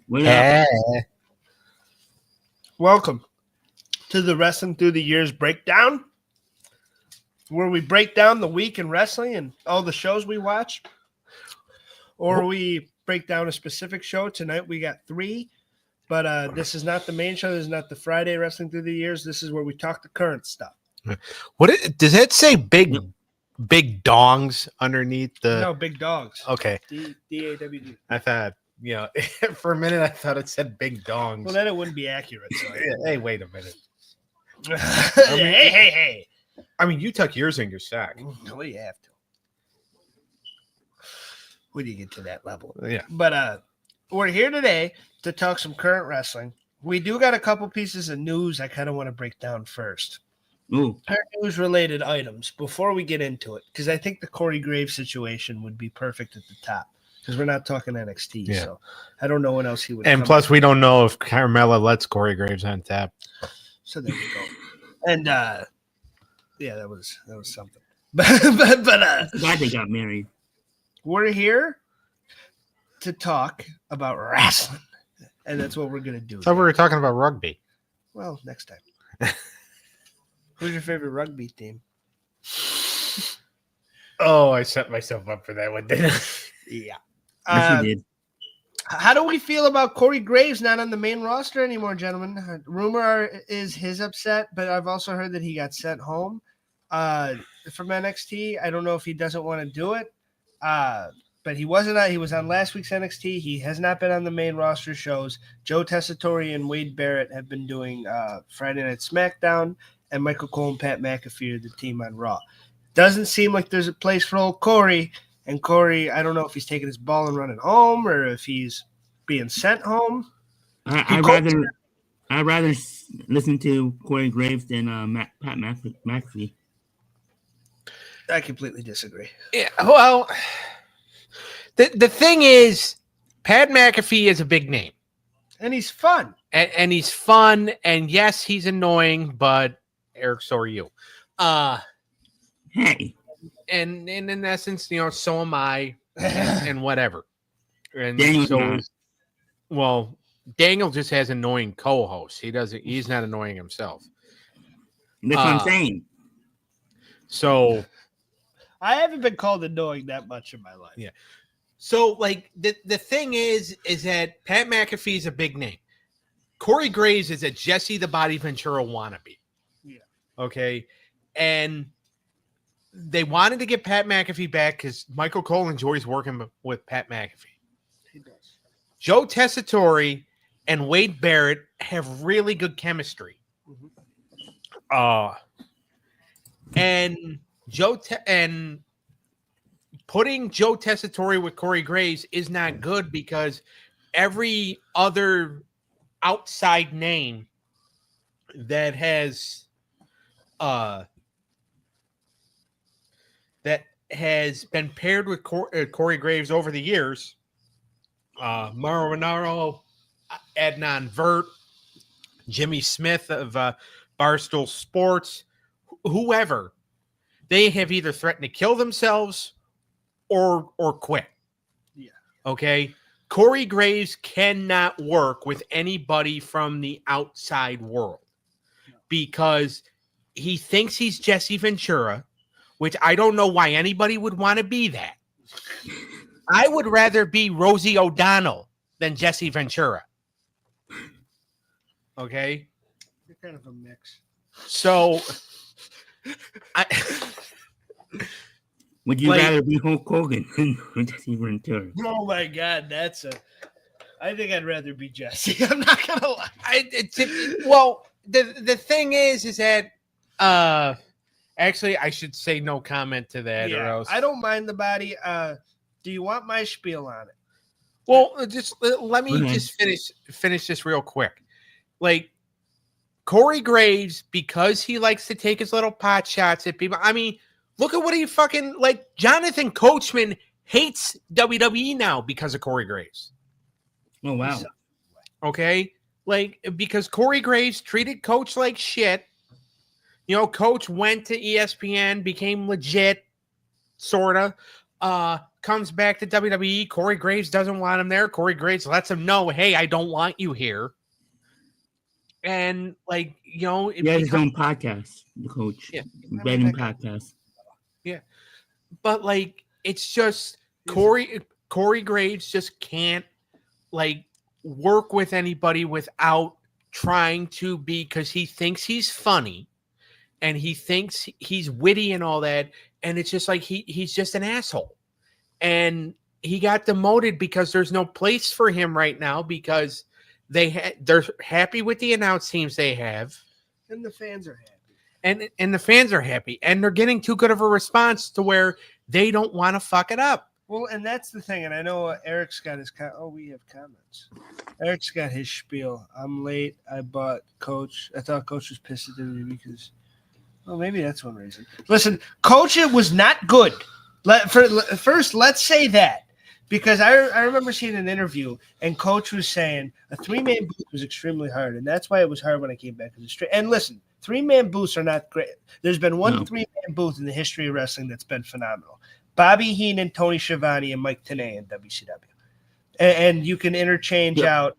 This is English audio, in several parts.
What up? Welcome to the Wrestling Through the Years breakdown, where we break down the week in wrestling and all the shows we watch, or we break down a specific show. Tonight we got 3, but this is not the main show. This is not the Friday Wrestling Through the Years. This is where we talk the current stuff. Does it say big dongs underneath the? No, big dogs. Okay. D-A-W-G. I thought, for a minute I thought it said big dongs. Well, then it wouldn't be accurate. So Hey, wait a minute. Hey. I mean, you tuck yours in your sack. No, you have to. When you get to that level. Yeah. But we're here today to talk some current wrestling. We do got a couple pieces of news I kind of want to break down first. Ooh. Our news-related items before we get into it, because I think the Corey Graves situation would be perfect at the top, because we're not talking NXT, so I don't know when else he would. And plus, we don't know if Carmella lets Corey Graves on tap. So there you go. And that was something. but Glad they got married. We're here to talk about wrestling, and that's what we're gonna do. So we were talking about rugby. Well, next time. Who's your favorite rugby team? Oh, I set myself up for that one, didn't I? Yeah. Yes, you did. How do we feel about Corey Graves not on the main roster anymore, gentlemen? Rumor is his upset, but I've also heard that he got sent home from NXT. I don't know if he doesn't want to do it, but he wasn't. He was on last week's NXT. He has not been on the main roster shows. Joe Tessitore and Wade Barrett have been doing Friday Night Smackdown, and Michael Cole and Pat McAfee are the team on Raw. Doesn't seem like there's a place for old Corey. And Corey, I don't know if he's taking his ball and running home or if he's being sent home. I'd rather listen to Corey Graves than Pat McAfee. I completely disagree. Yeah, well, the thing is, Pat McAfee is a big name. And he's fun. And he's fun. And yes, he's annoying, but Eric, so are you. Hey. And in essence, so am I, and whatever. And Daniel's so, not. well, Daniel just has annoying co-hosts. He's not annoying himself. That's what I'm saying. So I haven't been called annoying that much in my life. Yeah. So, like, the thing is that Pat McAfee is a big name. Corey Graves is a Jesse the Body Ventura wannabe. Yeah. Okay. And they wanted to get Pat McAfee back because Michael Cole enjoys working with Pat McAfee. He does. Joe Tessitore and Wade Barrett have really good chemistry. Mm-hmm. And putting Joe Tessitore with Corey Graves is not good because every other outside name that has been paired with Corey Graves over the years, Mauro Ranallo, Adnan Vert, Jimmy Smith of Barstool Sports, whoever, they have either threatened to kill themselves or quit. Yeah. Okay. Corey Graves cannot work with anybody from the outside world because he thinks he's Jesse Ventura, which I don't know why anybody would want to be that. I would rather be Rosie O'Donnell than Jesse Ventura. Okay? You're kind of a mix. So, Would you rather be Hulk Hogan than Jesse Ventura? Oh, my God. I think I'd rather be Jesse. I'm not going to lie. The thing is that actually, I should say no comment to that. Yeah, or else. I don't mind the body. Do you want my spiel on it? Well, just let me just finish this real quick. Like, Corey Graves, because he likes to take his little pot shots at people. I mean, look at what he fucking, like, Jonathan Coachman hates WWE now because of Corey Graves. Oh, wow. Okay? Like, because Corey Graves treated Coach like shit. Coach went to ESPN, became legit, sort of. comes back to WWE. Corey Graves doesn't want him there. Corey Graves lets him know, hey, I don't want you here. And like, he has his own podcast, the coach. Yeah. Betting podcast. Yeah. But like, it's just Corey Graves just can't like work with anybody without trying to be, because he thinks he's funny and he thinks he's witty and all that. And it's just like he's just an asshole. And he got demoted because there's no place for him right now, because they're happy with the announce teams they have. And the fans are happy. And the fans are happy. And they're getting too good of a response to where they don't want to fuck it up. Well, and that's the thing. And I know Eric's got his we have comments. Eric's got his spiel. I'm late. I bought Coach. I thought Coach was pissed at me because, maybe that's one reason. Listen, Coach was not good. First, let's say that. Because I remember seeing an interview and Coach was saying a 3-man booth was extremely hard. And that's why it was hard when I came back. And listen, 3-man booths are not great. There's been one 3-man booth in the history of wrestling that's been phenomenal. Bobby Heenan, Tony Schiavone, and Mike Tenay in WCW. And you can interchange out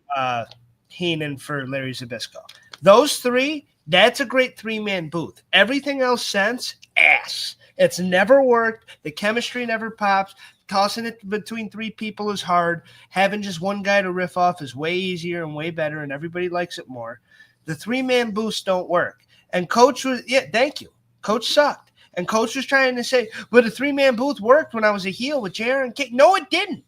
Heenan for Larry Zbyszko. Those three, that's a great 3-man booth. Everything else since, ass. It's never worked. The chemistry never pops. Tossing it between 3 people is hard. Having just one guy to riff off is way easier and way better, and everybody likes it more. The 3-man booths don't work. And Coach was, thank you. Coach sucked. And Coach was trying to say, but a 3-man booth worked when I was a heel with JR and King. No, it didn't.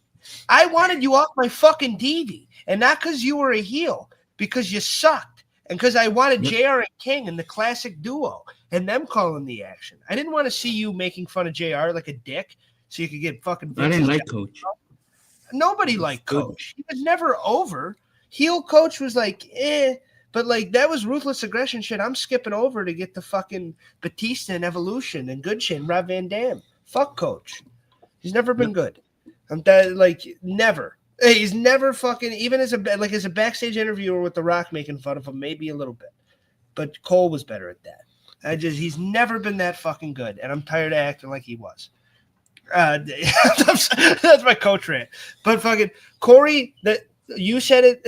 I wanted you off my fucking TV. And not because you were a heel, because you sucked. And because I wanted JR and King and the classic duo and them calling the action. I didn't want to see you making fun of JR like a dick so you could get fucking. I didn't like Coach. Nobody liked Coach. He was never over. Heel Coach was like, but like that was ruthless aggression shit. I'm skipping over to get the fucking Batista and Evolution and Good Shit and Rob Van Dam. Fuck Coach. He's never been good. Never. He's never fucking, even as a backstage interviewer with The Rock making fun of him, maybe a little bit. But Cole was better at that. He's never been that fucking good, and I'm tired of acting like he was. That's my Coach rant. But fucking Corey, you said it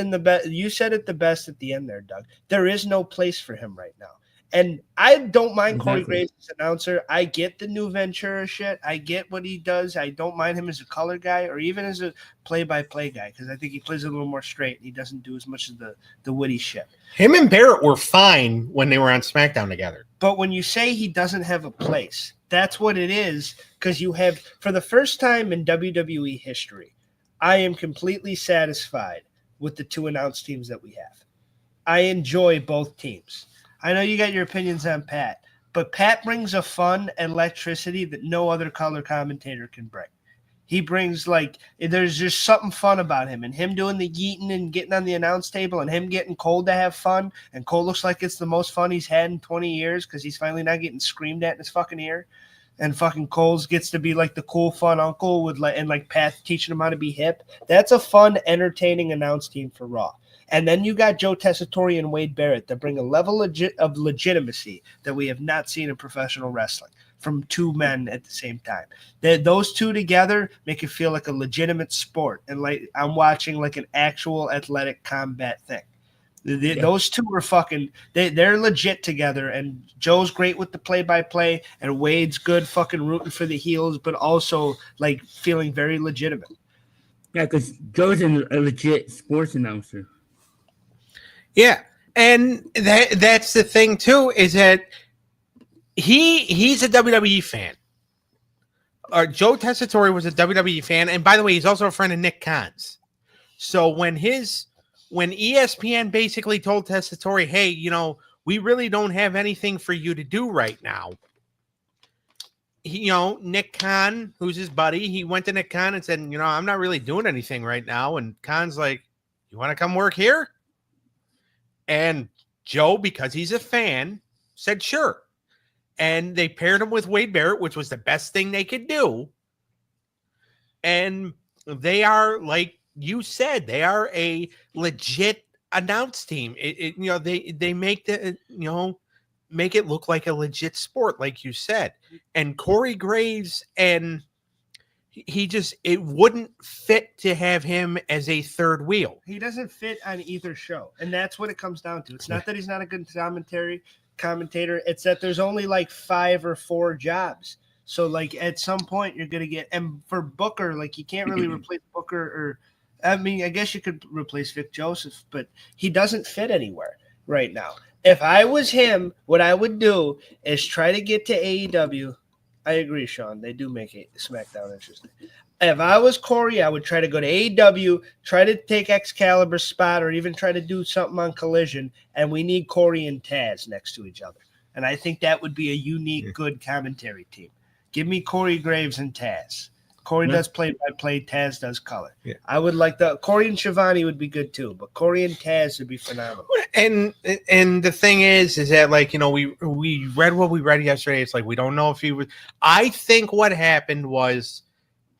you said it the best at the end there, Doug. There is no place for him right now. And I don't mind Corey Graves as an announcer. I get the new Ventura shit. I get what he does. I don't mind him as a color guy or even as a play-by-play guy because I think he plays a little more straight and he doesn't do as much of the witty shit. Him and Barrett were fine when they were on SmackDown together. But when you say he doesn't have a place, that's what it is because you have, for the first time in WWE history, I am completely satisfied with the 2 announced teams that we have. I enjoy both teams. I know you got your opinions on Pat, but Pat brings a fun electricity that no other color commentator can bring. He brings there's just something fun about him and him doing the yeeting and getting on the announce table and him getting Cole to have fun. And Cole looks like it's the most fun he's had in 20 years because he's finally not getting screamed at in his fucking ear. And fucking Cole's gets to be like the cool, fun uncle with Pat teaching him how to be hip. That's a fun, entertaining announce team for Raw. And then you got Joe Tessitore and Wade Barrett that bring a level of legitimacy that we have not seen in professional wrestling from 2 men at the same time. Those 2 together make it feel like a legitimate sport. And like I'm watching like an actual athletic combat thing. Those 2 are fucking they're legit together. And Joe's great with the play-by-play and Wade's good fucking rooting for the heels, but also like feeling very legitimate. Yeah, because Joe's a legit sports announcer. Yeah, and that's the thing too, is that he's a WWE fan. Joe Tessitore was a WWE fan, and by the way, he's also a friend of Nick Khan's. So when ESPN basically told Tessitore, hey, we really don't have anything for you to do right now. Nick Khan, who's his buddy, he went to Nick Khan and said, I'm not really doing anything right now. And Khan's like, you want to come work here? And Joe, because he's a fan, said sure. And they paired him with Wade Barrett, which was the best thing they could do. And they are, like you said, they are a legit announce team. They make make it look like a legit sport, like you said. And Corey Graves and it wouldn't fit to have him as a third wheel. He doesn't fit on either show, and that's what it comes down to. It's not that he's not a good commentator. It's that there's only like 5 or 4 jobs. So like at some point you're gonna get, and for Booker, like you can't really replace Booker, or I mean I guess you could replace Vic Joseph, but he doesn't fit anywhere right now. If I was him, what I would do is try to get to AEW. I agree, Sean. They do make SmackDown interesting. If I was Corey, I would try to go to AEW, try to take Excalibur's spot, or even try to do something on Collision, and we need Corey and Taz next to each other. And I think that would be a unique, good commentary team. Give me Corey Graves and Taz. Corey does play-by-play, Taz does color. Yeah. I would like Corey and Shivani would be good too, but Corey and Taz would be phenomenal. And the thing is that like, you know, we read what we read yesterday. It's like we don't know if he was. I think what happened was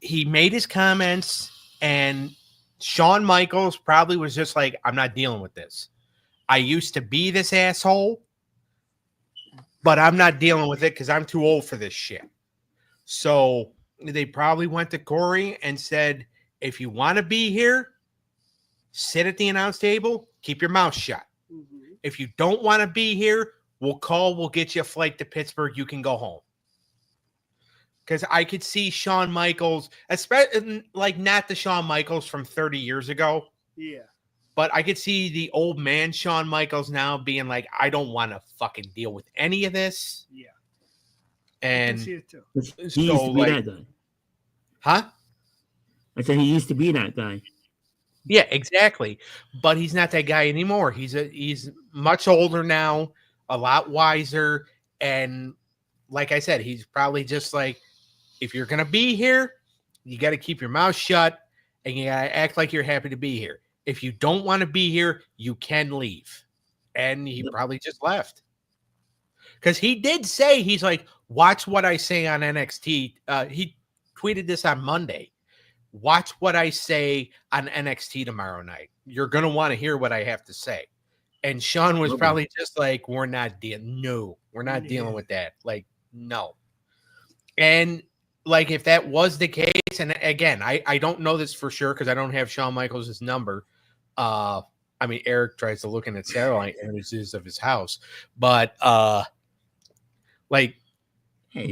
he made his comments, and Shawn Michaels probably was just like, I'm not dealing with this. I used to be this asshole, but I'm not dealing with it because I'm too old for this shit. So they probably went to Corey and said, if you want to be here, sit at the announce table, keep your mouth shut. Mm-hmm. If you don't want to be here, we'll get you a flight to Pittsburgh. You can go home. Because I could see Shawn Michaels, especially like not the Shawn Michaels from 30 years ago. Yeah. But I could see the old man Shawn Michaels now being like, I don't want to fucking deal with any of this. Yeah. And I can see it too. He used to be that guy. Huh? I said he used to be that guy. Yeah, exactly. But he's not that guy anymore. He's much older now, a lot wiser, and like I said, he's probably just like, if you're gonna be here, you got to keep your mouth shut and you gotta act like you're happy to be here. If you don't want to be here, you can leave. And he probably just left. Because he did say, he's like, watch what I say on NXT. He tweeted this on Monday. Watch what I say on NXT tomorrow night. You're going to want to hear what I have to say. And Sean was probably just like, we're not dealing. No, we're not dealing with that. Like, no. And like, if that was the case, and again, I don't know this for sure because I don't have Shawn Michaels' number. I mean, Eric tries to look in at satellite images of his house, but like,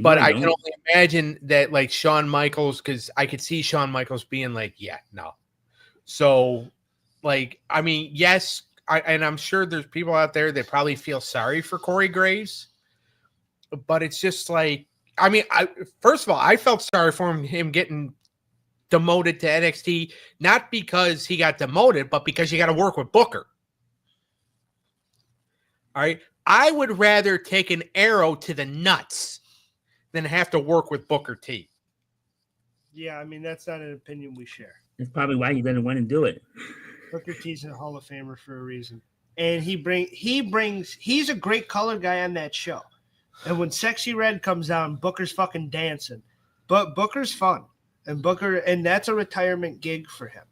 but I can only imagine that like Shawn Michaels, because I could see Shawn Michaels being like, yeah, no. So like, I mean, yes, and I'm sure there's people out there that probably feel sorry for Corey Graves, but it's just like, I mean, first of all, I felt sorry for him getting demoted to NXT, not because he got demoted, but because you got to work with Booker. All right. I would rather take an arrow to the nuts than have to work with Booker T. Yeah, I mean, that's not an opinion we share. That's probably why he doesn't want to do it. Booker T's a Hall of Famer for a reason. And he's a great color guy on that show. And when Sexy Red comes out, Booker's fucking dancing. But Booker's fun. And that's a retirement gig for him.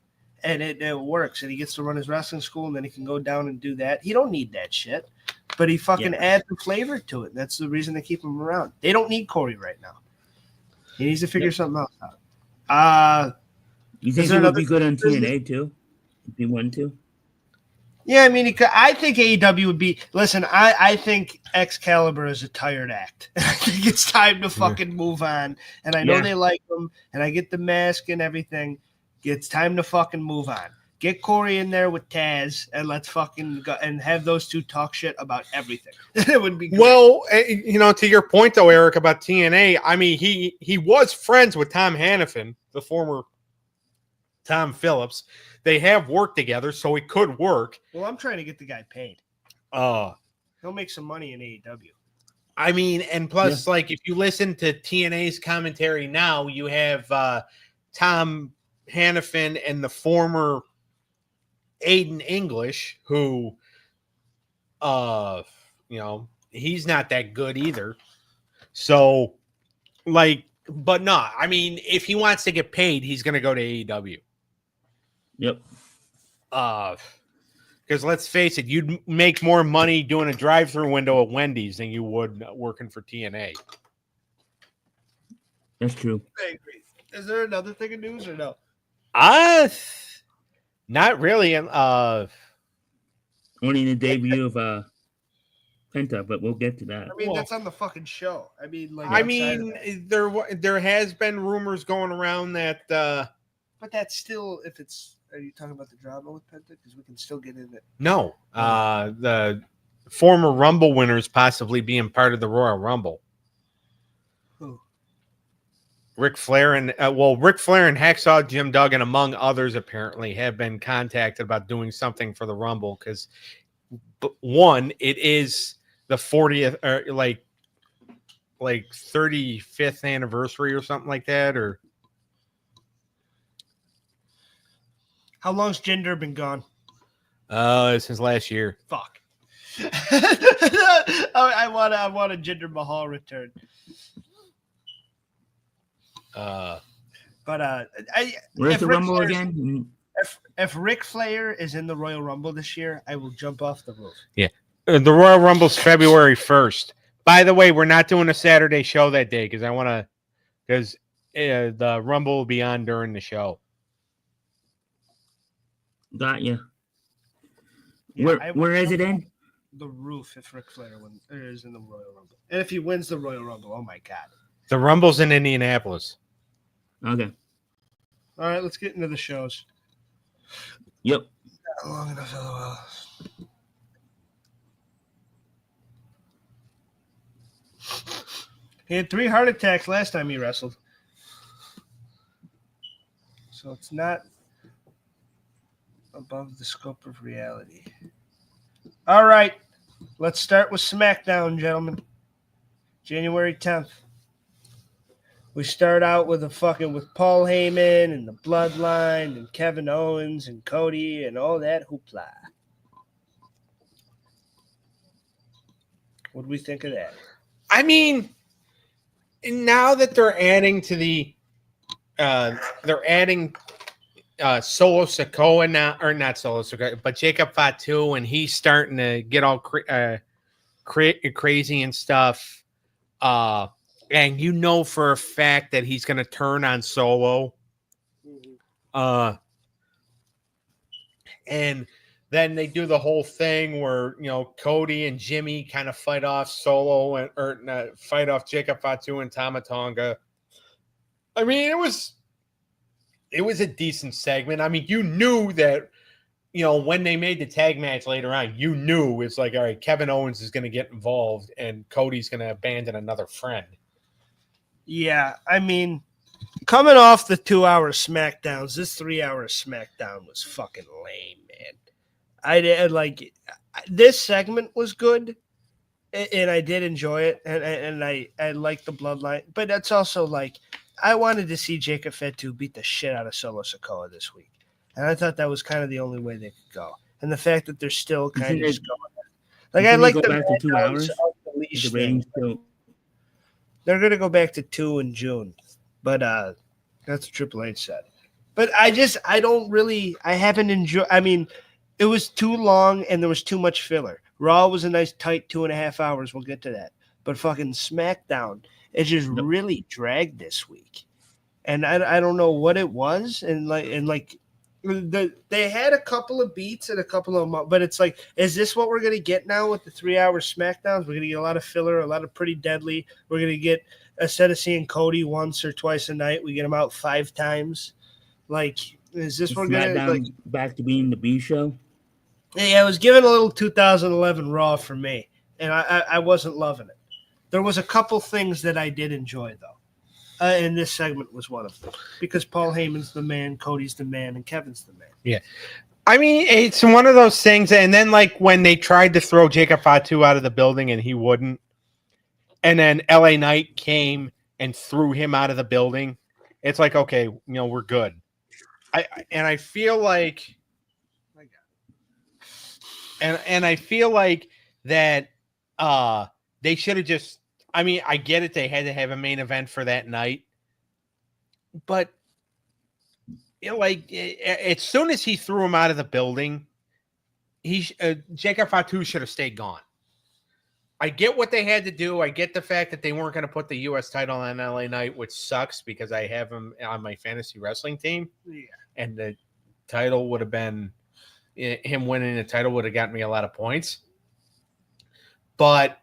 And it works. And he gets to run his wrestling school, and then he can go down and do that. He don't need that shit. But he fucking adds the flavor to it. That's the reason they keep him around. They don't need Corey right now. He needs to figure something else out. You think he would be good on TNA too? If he wanted to? Yeah, I mean, I think AEW would be. Listen, I think Excalibur is a tired act. I think it's time to fucking move on. And I know they like him, and I get the mask and everything. It's time to fucking move on. Get Corey in there with Taz, and let's fucking go and have those two talk shit about everything. It would be great. Well, you know, to your point though, Eric, about TNA, I mean, he was friends with Tom Hannafin, the former Tom Phillips. They have worked together, so it could work. Well, I'm trying to get the guy paid. He'll make some money in AEW. I mean, and plus, like, if you listen to TNA's commentary now, you have Tom Hannafin and the former Aiden English, who, you know, he's not that good either. So, like, but no, I mean, if he wants to get paid, he's going to go to AEW. Yep. Because let's face it, you'd make more money doing a drive-through window at Wendy's than you would working for TNA. That's true. I agree. Is there another thing of news or no? Not really. Only the debut of Penta, but we'll get to that. I mean, Well, that's on the fucking show. I mean, like, I outside of mean, that. there has been rumors going around that But that's still, if it's, are you talking about the drama with Penta? Because we can still get in it. no, the former Rumble winners possibly being part of the Royal Rumble. Who? Ric Flair and Hacksaw Jim Duggan, among others, apparently have been contacted about doing something for the Rumble because, one, it is the 40th or like 35th anniversary or something like that, or How long's Jinder been gone? since last year. Fuck. I want a Jinder Mahal return. Uh, But Where's if the Ric Rumble Flair's- again? If Ric Flair is in the Royal Rumble this year, I will jump off the roof. the Royal Rumble's February 1st. By the way, we're not doing a Saturday show that day because the Rumble will be on during the show. Got you. Yeah, I will Where is jump it off in? the roof if Ric Flair is in the Royal Rumble, and if he wins the Royal Rumble, oh my god! The Rumble's in Indianapolis. Okay. All right, let's get into the shows. Yep. Not long enough, LOL. He had 3 heart attacks last time he wrestled, so it's not above the scope of reality. All right, let's start with SmackDown, gentlemen. January 10th. We start out with with Paul Heyman and the Bloodline and Kevin Owens and Cody and all that hoopla. What do we think of that? I mean, now that they're adding to the, Solo Sikoa now, or not Solo Sikoa, but Jacob Fatu, and he's starting to get all crazy and stuff. And you know for a fact that he's going to turn on Solo. And then they do the whole thing where, Cody and Jimmy kind of fight off Solo fight off Jacob Fatu and Tama Tonga. I mean, it was a decent segment. I mean, you knew that, when they made the tag match later on, you knew it's like, all right, Kevin Owens is going to get involved and Cody's going to abandon another friend. Yeah, I mean, coming off the 2-hour SmackDowns, this 3-hour SmackDown was fucking lame, man. I did like this segment was good, and I did enjoy it, and I liked the Bloodline, but that's also like I wanted to see Jacob Fatu beat the shit out of Solo Sikoa this week, and I thought that was kind of the only way they could go, and the fact that they're still kind of just going like I like go the back to 2 hours. the leash The ratings thing. still. They're going to go back to 2 in June, but that's what Triple H said. But I haven't enjoyed. I mean, it was too long and there was too much filler. Raw was a nice tight 2.5 hours. We'll get to that. But fucking SmackDown, it just really dragged this week, and I don't know what it was. They had a couple of beats and a couple of, but it's like, is this what we're going to get now with the 3-hour SmackDowns? We're going to get a lot of filler, a lot of pretty deadly. We're going to get, instead of seeing Cody once or twice a night, we get him out 5 times. Like, is this we're going to like back to being the B show? Yeah, it was giving a little 2011 Raw for me, and I wasn't loving it. There was a couple things that I did enjoy though. And this segment was one of them because Paul Heyman's the man, Cody's the man, and Kevin's the man. Yeah. I mean, it's one of those things. And then, like, when they tried to throw Jacob Fatu out of the building and he wouldn't, and then LA Knight came and threw him out of the building, it's like, okay, we're good. I feel like, and I feel like that they should have just, I mean, I get it. They had to have a main event for that night, but as soon as he threw him out of the building, Jacob Fatu should have stayed gone. I get what they had to do. I get the fact that they weren't going to put the U.S. title on LA Knight, which sucks because I have him on my fantasy wrestling team. Yeah. And the title would have been him winning the title would have gotten me a lot of points. But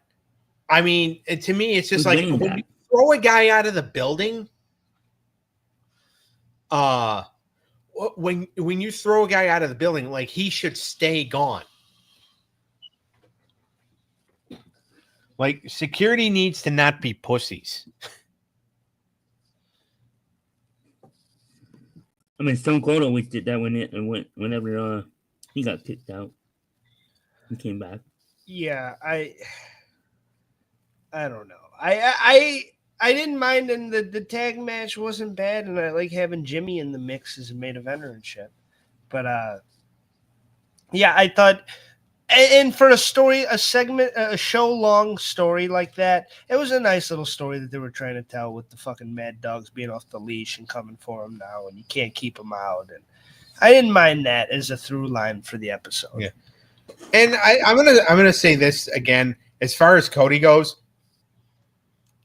I mean, to me, it's just like when you throw a guy out of the building. When you throw a guy out of the building, like he should stay gone. Like security needs to not be pussies. I mean, Stone Cold always did that whenever he got kicked out. He came back. Yeah, I don't know. I didn't mind, and the tag match wasn't bad, and I like having Jimmy in the mix as a main eventer and shit. But yeah, I thought, and for a show long story like that, it was a nice little story that they were trying to tell with the fucking Mad Dogs being off the leash and coming for him now, and you can't keep them out. And I didn't mind that as a through line for the episode. Yeah, and I'm gonna say this again as far as Cody goes.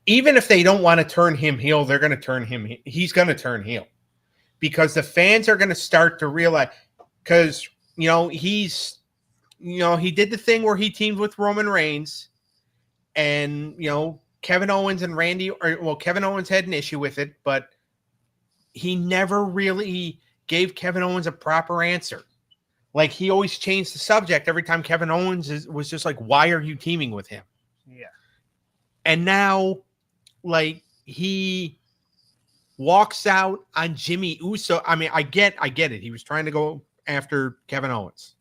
Even if they don't want to turn him heel, they're going to turn him. He's going to turn heel because the fans are going to start to realize because, he did the thing where he teamed with Roman Reigns and, Kevin Owens and Kevin Owens had an issue with it, but he never really gave Kevin Owens a proper answer. Like he always changed the subject every time Kevin Owens was just like, why are you teaming with him? Yeah. And now, like he walks out on Jimmy Uso. I mean, I get it. He was trying to go after Kevin Owens.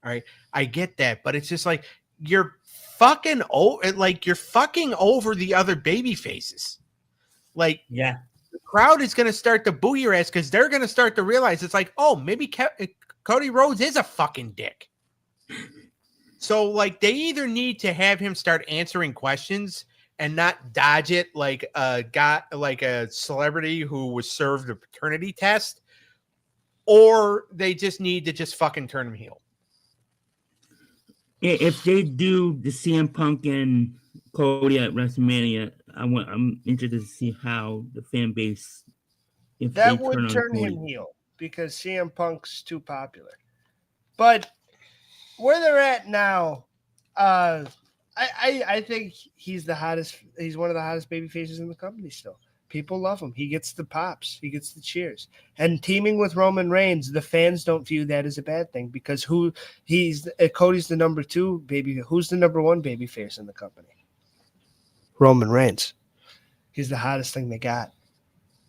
All right, I get that, but it's just like you're fucking over the other baby faces. Like, yeah, the crowd is going to start to boo your ass because they're going to start to realize it's like, oh, maybe Cody Rhodes is a fucking dick. So, like, they either need to have him start answering questions and not dodge it like a celebrity who was served a paternity test, or they just need to just fucking turn him heel. Yeah, if they do the CM Punk and Cody at WrestleMania, I'm interested to see how the fan base that would turn him heel because CM Punk's too popular. But where they're at now, I think he's the hottest. He's one of the hottest baby faces in the company still. People love him. He gets the pops. He gets the cheers. And teaming with Roman Reigns, the fans don't view that as a bad thing because Cody's the number 2 baby. Who's the number 1 baby face in the company? Roman Reigns. He's the hottest thing they got.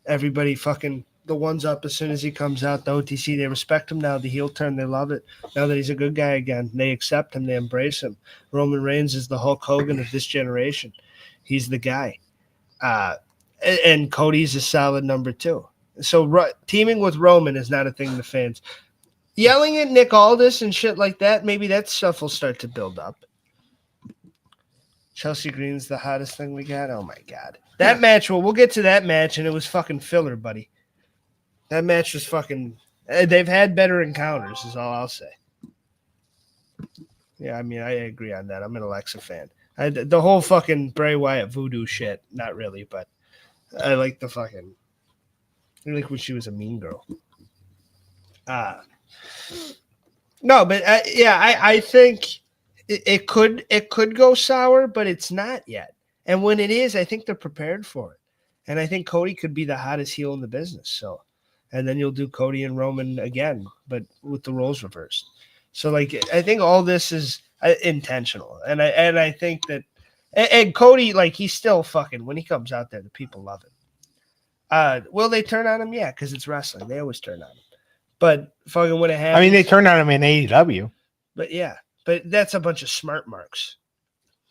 Everybody fucking the ones up as soon as he comes out. The OTC, they respect him now. The heel turn, they love it. Now that he's a good guy again, they accept him. They embrace him. Roman Reigns is the Hulk Hogan of this generation. He's the guy. And Cody's a solid number 2. So teaming with Roman is not a thing the fans. Yelling at Nick Aldis and shit like that, maybe that stuff will start to build up. Chelsea Green's the hottest thing we got. Oh, my God. That match, we'll get to that match, and it was fucking filler, buddy. That match was fucking – they've had better encounters is all I'll say. Yeah, I mean, I agree on that. I'm an Alexa fan. The whole fucking Bray Wyatt voodoo shit, not really, but I like the fucking – I like when she was a mean girl. No, but I think it could go sour, but it's not yet. And when it is, I think they're prepared for it. And I think Cody could be the hottest heel in the business. So, and then you'll do Cody and Roman again, but with the roles reversed. So, like, I think all this is intentional. And I think that, and Cody, like, he's still fucking, when he comes out there, the people love him. Will they turn on him? Yeah, because it's wrestling. They always turn on him. But fucking when it happens. I mean, they turned on him in AEW. But yeah, but that's a bunch of smart marks.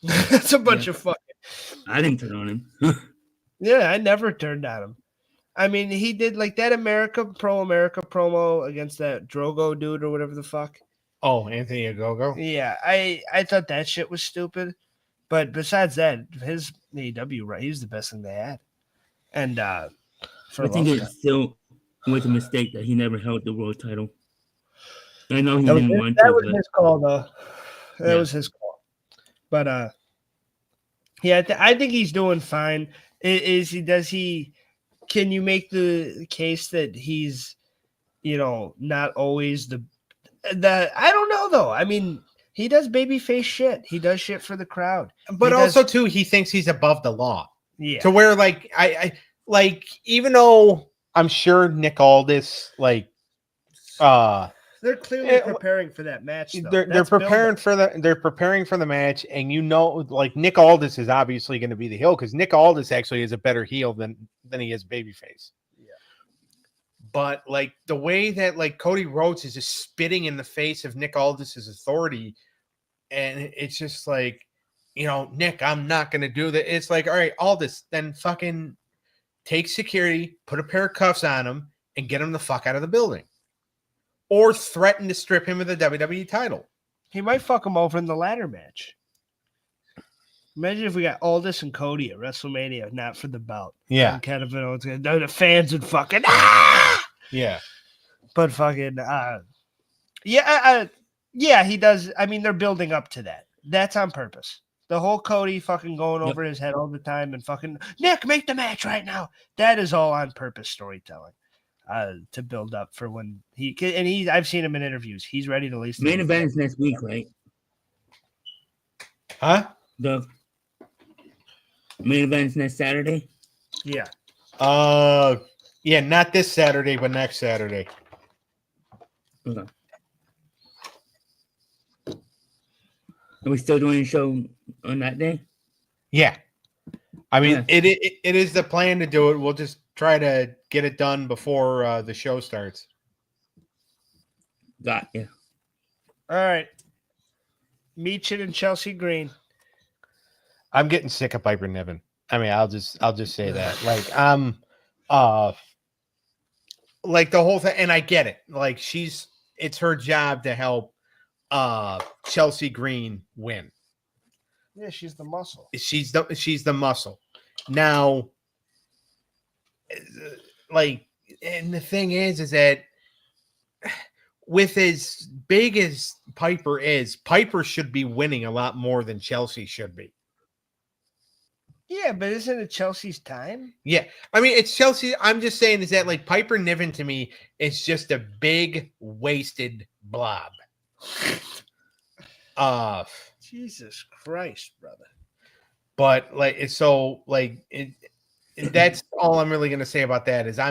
That's a bunch of fucking. I didn't turn on him. Yeah, I never turned on him. I mean, he did like that Pro America promo against that Drogo dude or whatever the fuck. Oh, Anthony Ogogo? Yeah, I thought that shit was stupid. But besides that, his AEW, right, he was the best thing they had. And I think it still was a mistake that he never held the world title. I know he didn't want to. That was his call, though. That was his call. But Yeah, I think he's doing fine. Is he? Does he? Can you make the case that he's, not always the? I don't know though. I mean, he does babyface shit. He does shit for the crowd. But also too, he thinks he's above the law. Yeah. To where I like, even though I'm sure Nick Aldis They're clearly preparing for that match. Though. They're preparing for the match, and like Nick Aldis is obviously going to be the heel because Nick Aldis actually is a better heel than he is babyface. Yeah. But like the way that like Cody Rhodes is just spitting in the face of Nick Aldis's authority, and it's just like, Nick, I'm not going to do that. It's like, all right, Aldis, then fucking take security, put a pair of cuffs on him, and get him the fuck out of the building. Or threaten to strip him of the WWE title. He might fuck him over in the ladder match. Imagine if we got Aldis and Cody at WrestleMania, not for the belt. Yeah. And Kevin Owens, the fans would fucking Yeah. But fucking yeah, he does. I mean, they're building up to that. That's on purpose. The whole Cody fucking going over his head all the time and fucking Nick, make the match right now. That is all on purpose storytelling. To build up for when I've seen him in interviews. He's ready to release. Main event is next week, right? Huh? The main event is next Saturday. Yeah. Yeah, not this Saturday, but next Saturday. Okay. Are we still doing a show on that day? Yeah. I mean, it is the plan to do it. We'll just try to get it done before the show starts. Got ya. All right. Meechin and Chelsea Green. I'm getting sick of Piper Niven. I mean, I'll just say that. Like, like the whole thing, and I get it. Like, it's her job to help Chelsea Green win. Yeah, she's the muscle. She's the muscle. Now, like, and the thing is that with as big as Piper is, Piper should be winning a lot more than Chelsea should be. Yeah, but isn't it Chelsea's time? Yeah. I mean, it's Chelsea. I'm just saying is that like Piper Niven to me is just a big wasted blob. Jesus Christ, brother. But like, it's so like that's all I'm really going to say about that is I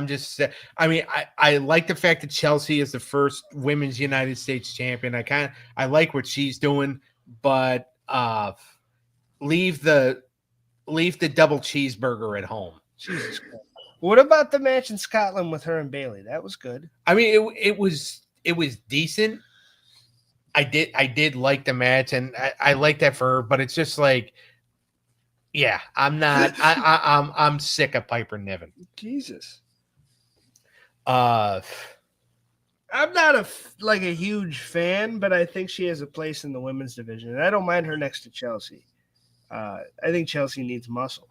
mean, I like the fact that Chelsea is the first women's United States champion. I like what she's doing, but leave the double cheeseburger at home. Jesus Christ. What about the match in Scotland with her and Bayley? That was good. I mean, it was decent. I did like the match, and I like that for her, but it's just like, yeah, I'm not. I'm sick of Piper Niven. Jesus. I'm not a huge fan, but I think she has a place in the women's division, and I don't mind her next to Chelsea. I think Chelsea needs muscle,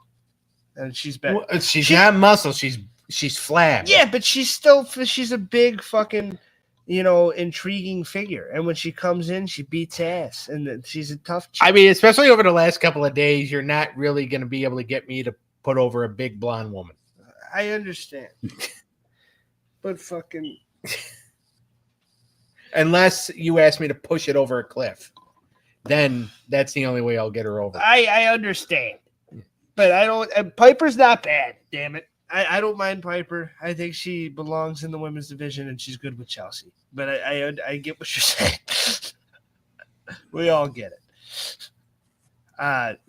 and she's better. Well, she's not muscle. She's flab. Yeah, but she's a big fucking, intriguing figure. And when she comes in, she beats ass, and she's a tough chick. I mean, especially over the last couple of days, you're not really going to be able to get me to put over a big blonde woman. I understand, but fucking, unless you ask me to push it over a cliff. Then that's the only way I'll get her over. I understand, but I don't. Piper's not bad. Damn it, I don't mind Piper. I think she belongs in the women's division, and she's good with Chelsea. But I get what you're saying. We all get it.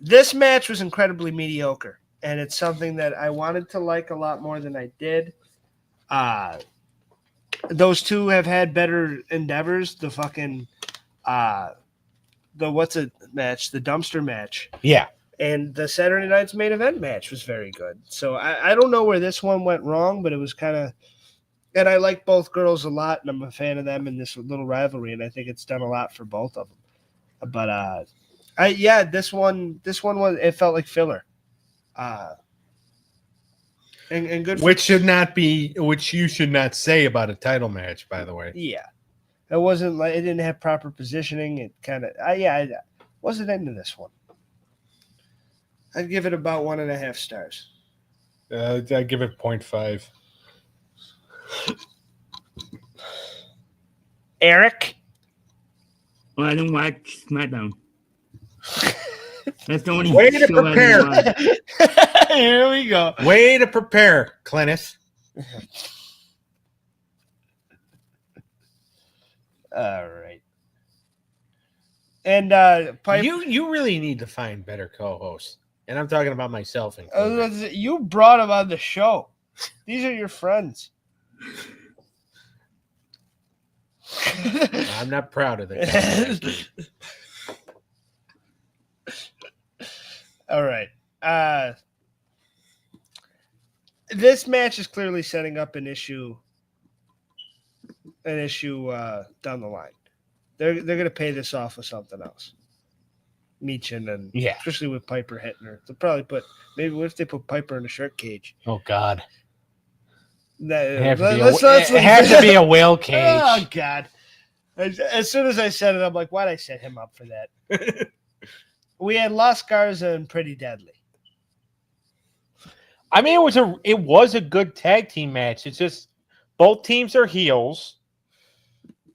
This match was incredibly mediocre, and it's something that I wanted to like a lot more than I did. Those two have had better endeavors. The fucking the what's it match, the dumpster match. Yeah. And the Saturday night's main event match was very good. So I don't know where this one went wrong, but it was kind of, and I like both girls a lot, and I'm a fan of them in this little rivalry, and I think it's done a lot for both of them. But this one was, it felt like filler. And good. Which you should not say about a title match, by the way. Yeah. It wasn't like, it didn't have proper positioning. It kind of, I wasn't into this one. I'd give it about 1.5 stars. I give it 0.5. Eric? Well, I didn't watch SmackDown. That's the only Way to show I didn't prepare. watch. Here we go. Way to prepare, Clennis. All right. And Piper, You really need to find better co-hosts. And I'm talking about myself included. you brought him on the show. These are your friends. I'm not proud of it. All right. This match is clearly setting up an issue down the line. They're going to pay this off with something else. Meechin and especially with Piper hitting her. They'll probably what if they put Piper in a shark cage? Oh God. It has to be a whale cage. Oh God. As soon as I said it, I'm like, why'd I set him up for that? We had Las Garza and Pretty Deadly. I mean, it was a good tag team match. It's just both teams are heels,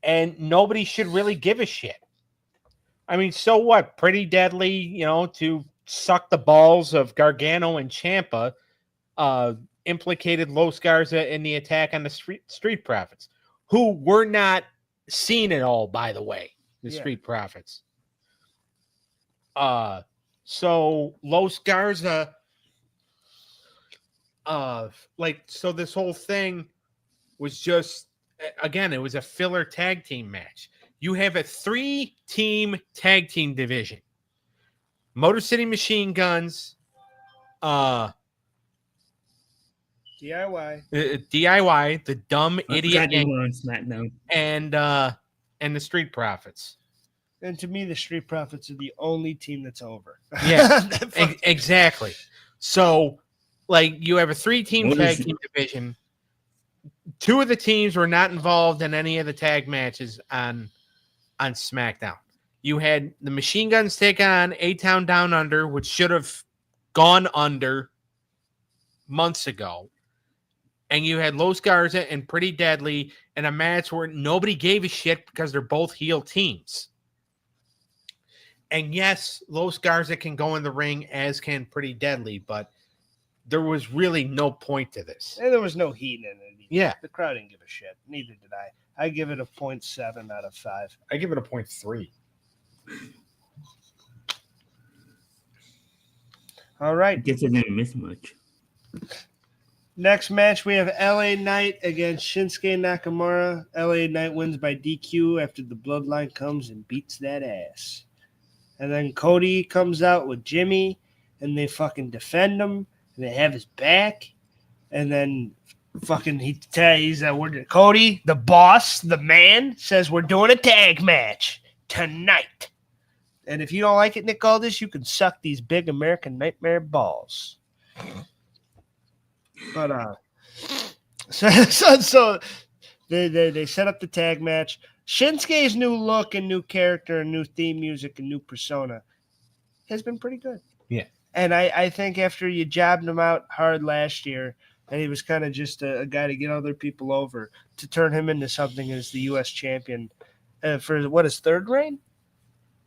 and nobody should really give a shit. I mean, so what? Pretty Deadly, to suck the balls of Gargano and Ciampa, implicated Los Garza in the attack on the Street Profits, who were not seen at all, by the way. Street Profits. So Los Garza, so this whole thing was just, again, it was a filler tag team match. You have a 3-team tag team division. Motor City Machine Guns, DIY, the dumb idiot Gang, on SmackDown, and the Street Profits. And to me, the Street Profits are the only team that's over. Yeah, exactly. So, you have a 3-team tag team division. 2 of the teams were not involved in any of the tag matches on SmackDown. You had the Machine Guns take on A-Town Down Under, which should have gone under months ago. And you had Los Garza and Pretty Deadly in a match where nobody gave a shit because they're both heel teams. And yes, Los Garza can go in the ring, as can Pretty Deadly, but there was really no point to this. And there was no heat in it. Yeah. The crowd didn't give a shit. Neither did I. I give it a 0.7 out of 5. I give it a 0.3. All right. guess I didn't miss much. Next match, we have LA Knight against Shinsuke Nakamura. LA Knight wins by DQ after the Bloodline comes and beats that ass. And then Cody comes out with Jimmy, and they fucking defend him, and they have his back. And then fucking he's Cody, the boss, the man, says we're doing a tag match tonight. And if you don't like it, Nick Aldis, you can suck these big American Nightmare balls. But so they set up the tag match. Shinsuke's new look and new character and new theme music and new persona has been pretty good. Yeah. And I think after you jabbed him out hard last year and he was kind of just a guy to get other people over, to turn him into something as the U.S. champion for his third reign?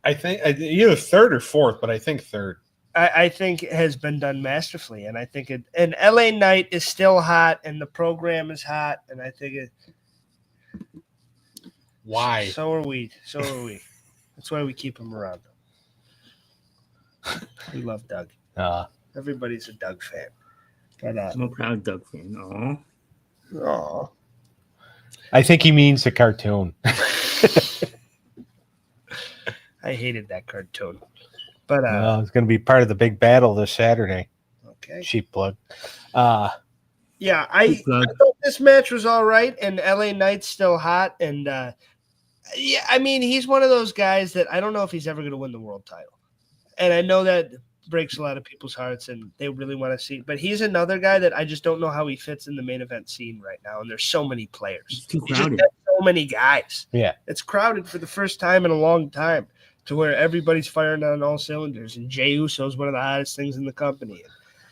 I think either third or fourth, but I think third. I think it has been done masterfully, and I think and LA Knight is still hot, and the program is hot, and I think it. Why? So are we. That's why we keep him around. We love Doug. Everybody's a Doug fan. But, I'm a proud Doug fan. Aw. I think he means the cartoon. I hated that cartoon. But it's going to be part of the big battle this Saturday. Okay. Cheap plug. Yeah, I thought this match was all right, and LA Knight's still hot. And yeah, I mean, he's one of those guys that I don't know if he's ever going to win the world title. And I know that breaks a lot of people's hearts, and they really want to see. But he's another guy that I just don't know how he fits in the main event scene right now. And there's so many players. It's too crowded. So many guys. Yeah, it's crowded for the first time in a long time. to where everybody's firing on all cylinders, and Jey Uso is one of the hottest things in the company.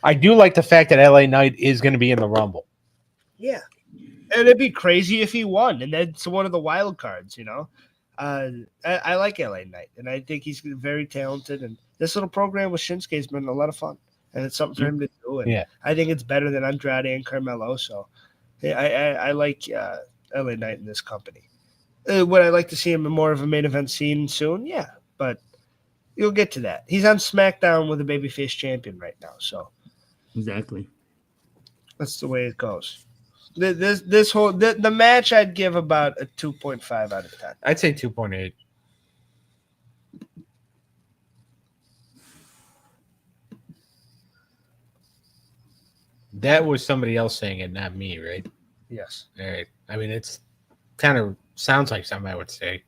I do like the fact that LA Knight is going to be in the Rumble. Yeah, and it'd be crazy if he won, and that's one of the wild cards, I like LA Knight, and I think he's very talented. And this little program with Shinsuke has been a lot of fun, and it's something for him to do. And I think it's better than Andrade and Carmelo. So I like LA Knight in this company. Would I like to see him in more of a main event scene soon? Yeah, but you'll get to that. He's on SmackDown with a babyface champion right now, so exactly that's the way it goes. This whole the match, I'd give about a 2.5 out of 10. I'd say 2.8. That was somebody else saying it, not me, right? Yes. All right. I mean, it's kind of sounds like something I would say.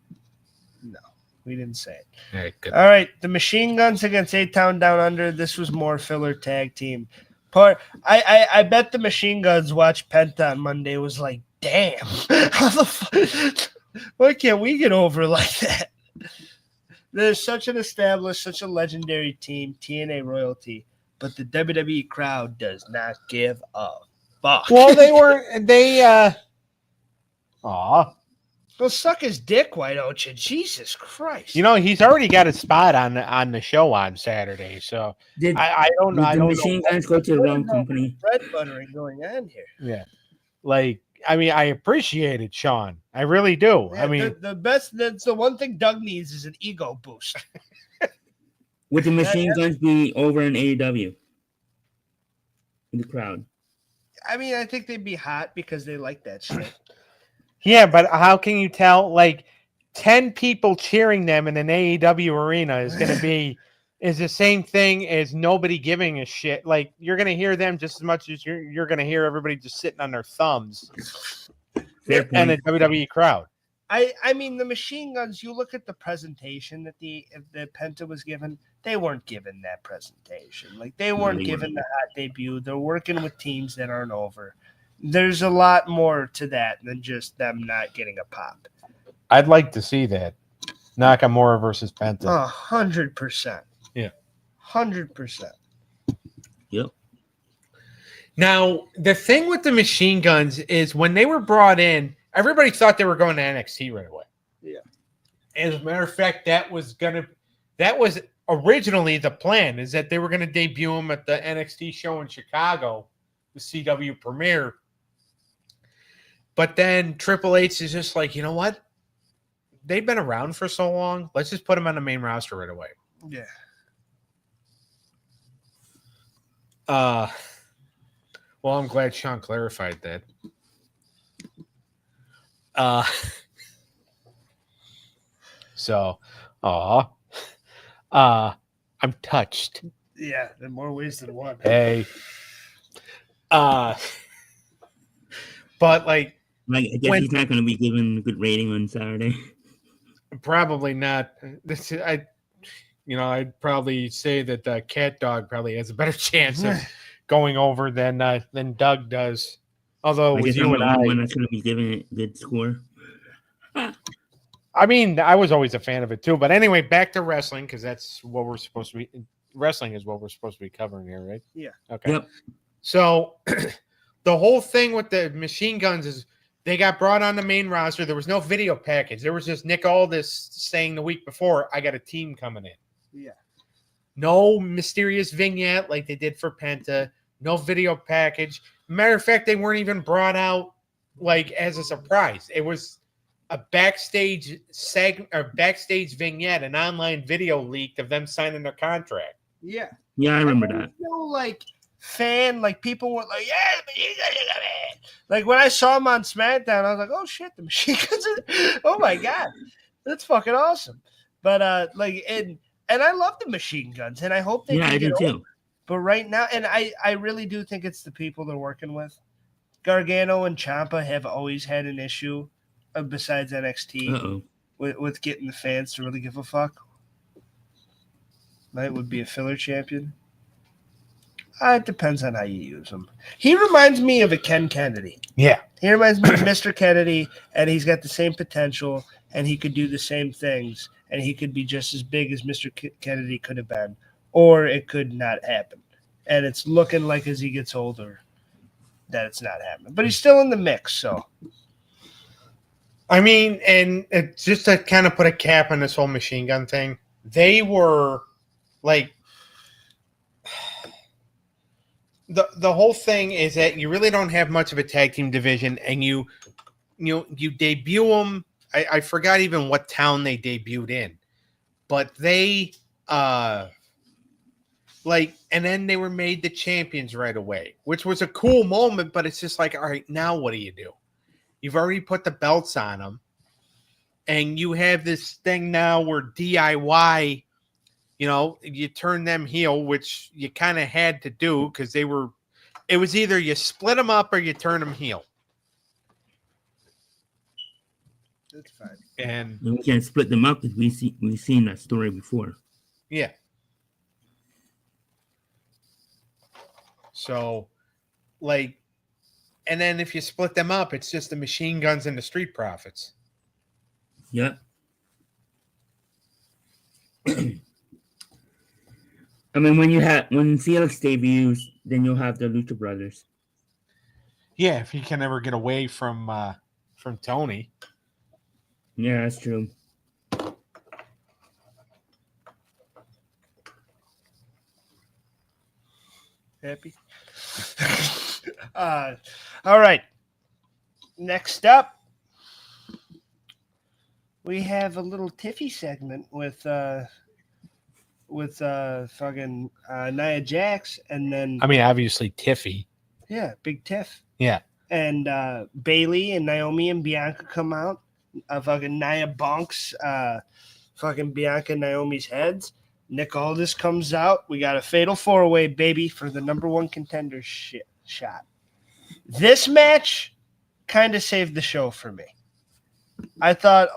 No, we didn't say it. All right, good. All right, the Machine Guns against A-Town Down Under. This was more filler tag team. I bet the Machine Guns watched Penta on Monday was like, damn, how the fuck? Why can't we get over like that? There's such an established, such a legendary team, TNA royalty, but the WWE crowd does not give a fuck. Well, aw. Well, suck his dick, why don't you? Jesus Christ. He's already got a spot on the show on Saturday, so I don't know. The Machine Guns go to the wrong company. Bread buttering going on here. Yeah. I appreciate it, Sean. I really do. Yeah, the best, that's the one thing Doug needs is an ego boost. Would the Machine Guns be over in AEW? In the crowd? I mean, I think they'd be hot because they like that shit. Yeah, but how can you tell? 10 people cheering them in an AEW arena is going to be the same thing as nobody giving a shit. You're going to hear them just as much as you're going to hear everybody just sitting on their thumbs and the WWE crowd. I mean, the Machine Guns, you look at the presentation that the Penta was given, they weren't given that presentation. They weren't given the hot debut. They're working with teams that aren't over. There's a lot more to that than just them not getting a pop. I'd like to see that. Nakamura versus Penta. 100%. Yeah. 100%. Yep. Now, the thing with the Machine Guns is when they were brought in, everybody thought they were going to NXT right away. Yeah. As a matter of fact, that was originally the plan, is that they were going to debut them at the NXT show in Chicago, the CW premiere. But then Triple H is just like, you know what? They've been around for so long. Let's just put them on the main roster right away. Yeah. Well, I'm glad Sean clarified that. I'm touched. Yeah, in more ways than one. Hey. But I guess he's not going to be given a good rating on Saturday. Probably not. I'd probably say that Cat Dog probably has a better chance of going over than Doug does. Although I with guess you and I, one that's going to be giving it a good score. I mean, I was always a fan of it too. But anyway, back to wrestling, because that's what we're supposed to be. Wrestling is what we're supposed to be covering here, right? Yeah. Okay. Yep. So the whole thing with the Machine Guns is they got brought on the main roster. There was no video package. There was just Nick Aldis saying the week before, I got a team coming in. Yeah. No mysterious vignette like they did for Penta. No video package. Matter of fact, they weren't even brought out as a surprise. It was a backstage vignette, an online video leaked of them signing their contract. Yeah. Yeah, I remember that. People were like, yeah, when I saw him on SmackDown, I was like, oh shit, the Machine Guns are, oh my god, that's fucking awesome. But and I love the Machine Guns, and I hope they I do too. But right now, and I really do think it's the people they're working with. Gargano and Ciampa have always had an issue, besides NXT, with getting the fans to really give a fuck. Knight would be a filler champion. It depends on how you use him. He reminds me of a Ken Kennedy. Yeah. He reminds me of Mr. Kennedy, and he's got the same potential, and he could do the same things. and he could be just as big as Mr. Kennedy could have been, or it could not happen. And it's looking like as he gets older that it's not happening. But he's still in the mix, so. I mean, and just to kind of put a cap on this whole machine gun thing, they were like the whole thing is that you really don't have much of a tag team division, and you debut them. I forgot even what town they debuted in, but they and then they were made the champions right away, which was a cool moment. But it's just like, all right, now what do you do? You've already put the belts on them, and you have this thing now where DIY. You turn them heel, which you kind of had to do because it was either you split them up or you turn them heel. That's fine. And we can't split them up because we've seen that story before. Yeah. So, and then if you split them up, it's just the Machine Guns and the Street Profits. Yep. I mean, when Felix debuts, then you'll have the Lucha Brothers. Yeah, if he can ever get away from Tony. Yeah, that's true. Happy? All right. Next up, we have a little Tiffy segment with fucking Nia Jax, and then obviously Tiffy. Yeah, Big Tiff. Yeah. And Bailey and Naomi and Bianca come out. Fucking Nia bonks fucking Bianca and Naomi's heads. Nick Aldis comes out. We got a fatal 4-way, baby, for the number one contender shot. This match kind of saved the show for me. I thought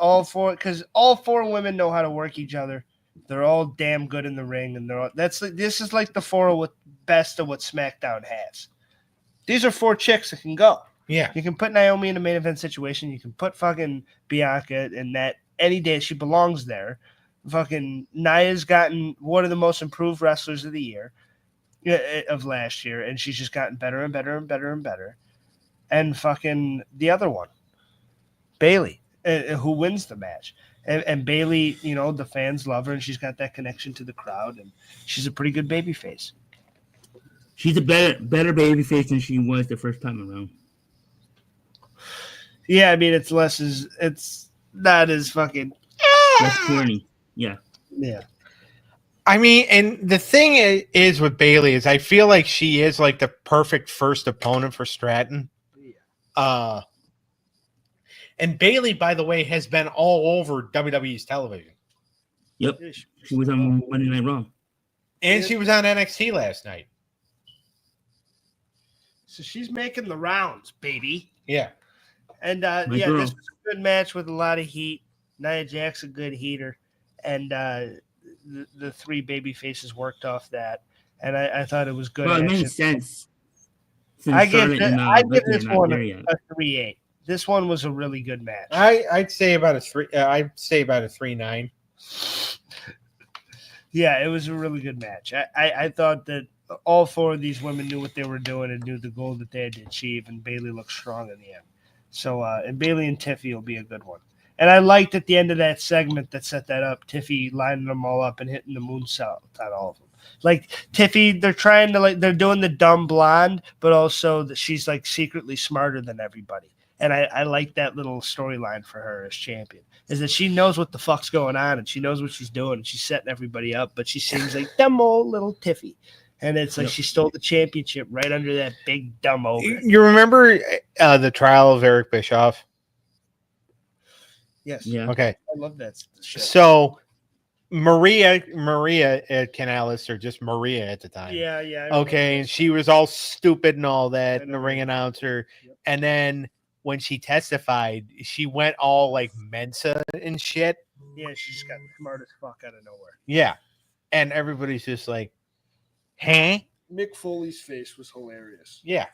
because all four women know how to work each other. They're all damn good in the ring, and this is like the 4 best of what SmackDown has. These are 4 chicks that can go. Yeah. You can put Naomi in a main event situation. You can put fucking Bianca in that any day. She belongs there. Fucking Nia's gotten one of the most improved wrestlers of the year, of last year, and she's just gotten better and better and better and better. And fucking the other one, Bailey, who wins the match. And Bailey, the fans love her, and she's got that connection to the crowd, and she's a pretty good babyface. She's a better babyface than she was the first time around. Yeah, I mean, it's not as fucking less corny. Yeah. Yeah. I mean, and the thing is with Bailey is I feel like she is like the perfect first opponent for Stratton. Yeah. And Bailey, by the way, has been all over WWE's television. Yep. She was on Monday Night Raw. And she was on NXT last night. So she's making the rounds, baby. Yeah. And this was a good match with a lot of heat. Nia Jax a good heater. And the 3 baby faces worked off that. And I thought it was good. Well, it made sense. I give this one a 3-8. This one was a really good match. I'd say about a 3. I'd say about a 3-9. Yeah, it was a really good match. I thought that all 4 of these women knew what they were doing and knew the goal that they had to achieve, and Bailey looked strong in the end. So, and Bailey and Tiffy will be a good one. And I liked at the end of that segment that set that up, Tiffy lining them all up and hitting the moonsault on all of them. Like Tiffy, they're doing the dumb blonde, but also that she's like secretly smarter than everybody. And I like that little storyline for her as champion, is that she knows what the fuck's going on and she knows what she's doing and she's setting everybody up, but she seems like dumb old little Tiffy. And it's like she stole the championship right under that big dumb ogre. You remember the trial of Eric Bischoff? Yes. Yeah. Okay. I love that shit. So Maria Kanellis, or just Maria at the time. Yeah. Okay, and she was all stupid and all that, and the ring announcer. Yep. And then when she testified, she went all like Mensa and shit. Yeah, she just got smart as fuck out of nowhere. Yeah. And everybody's just like, huh? Mick Foley's face was hilarious. Yeah.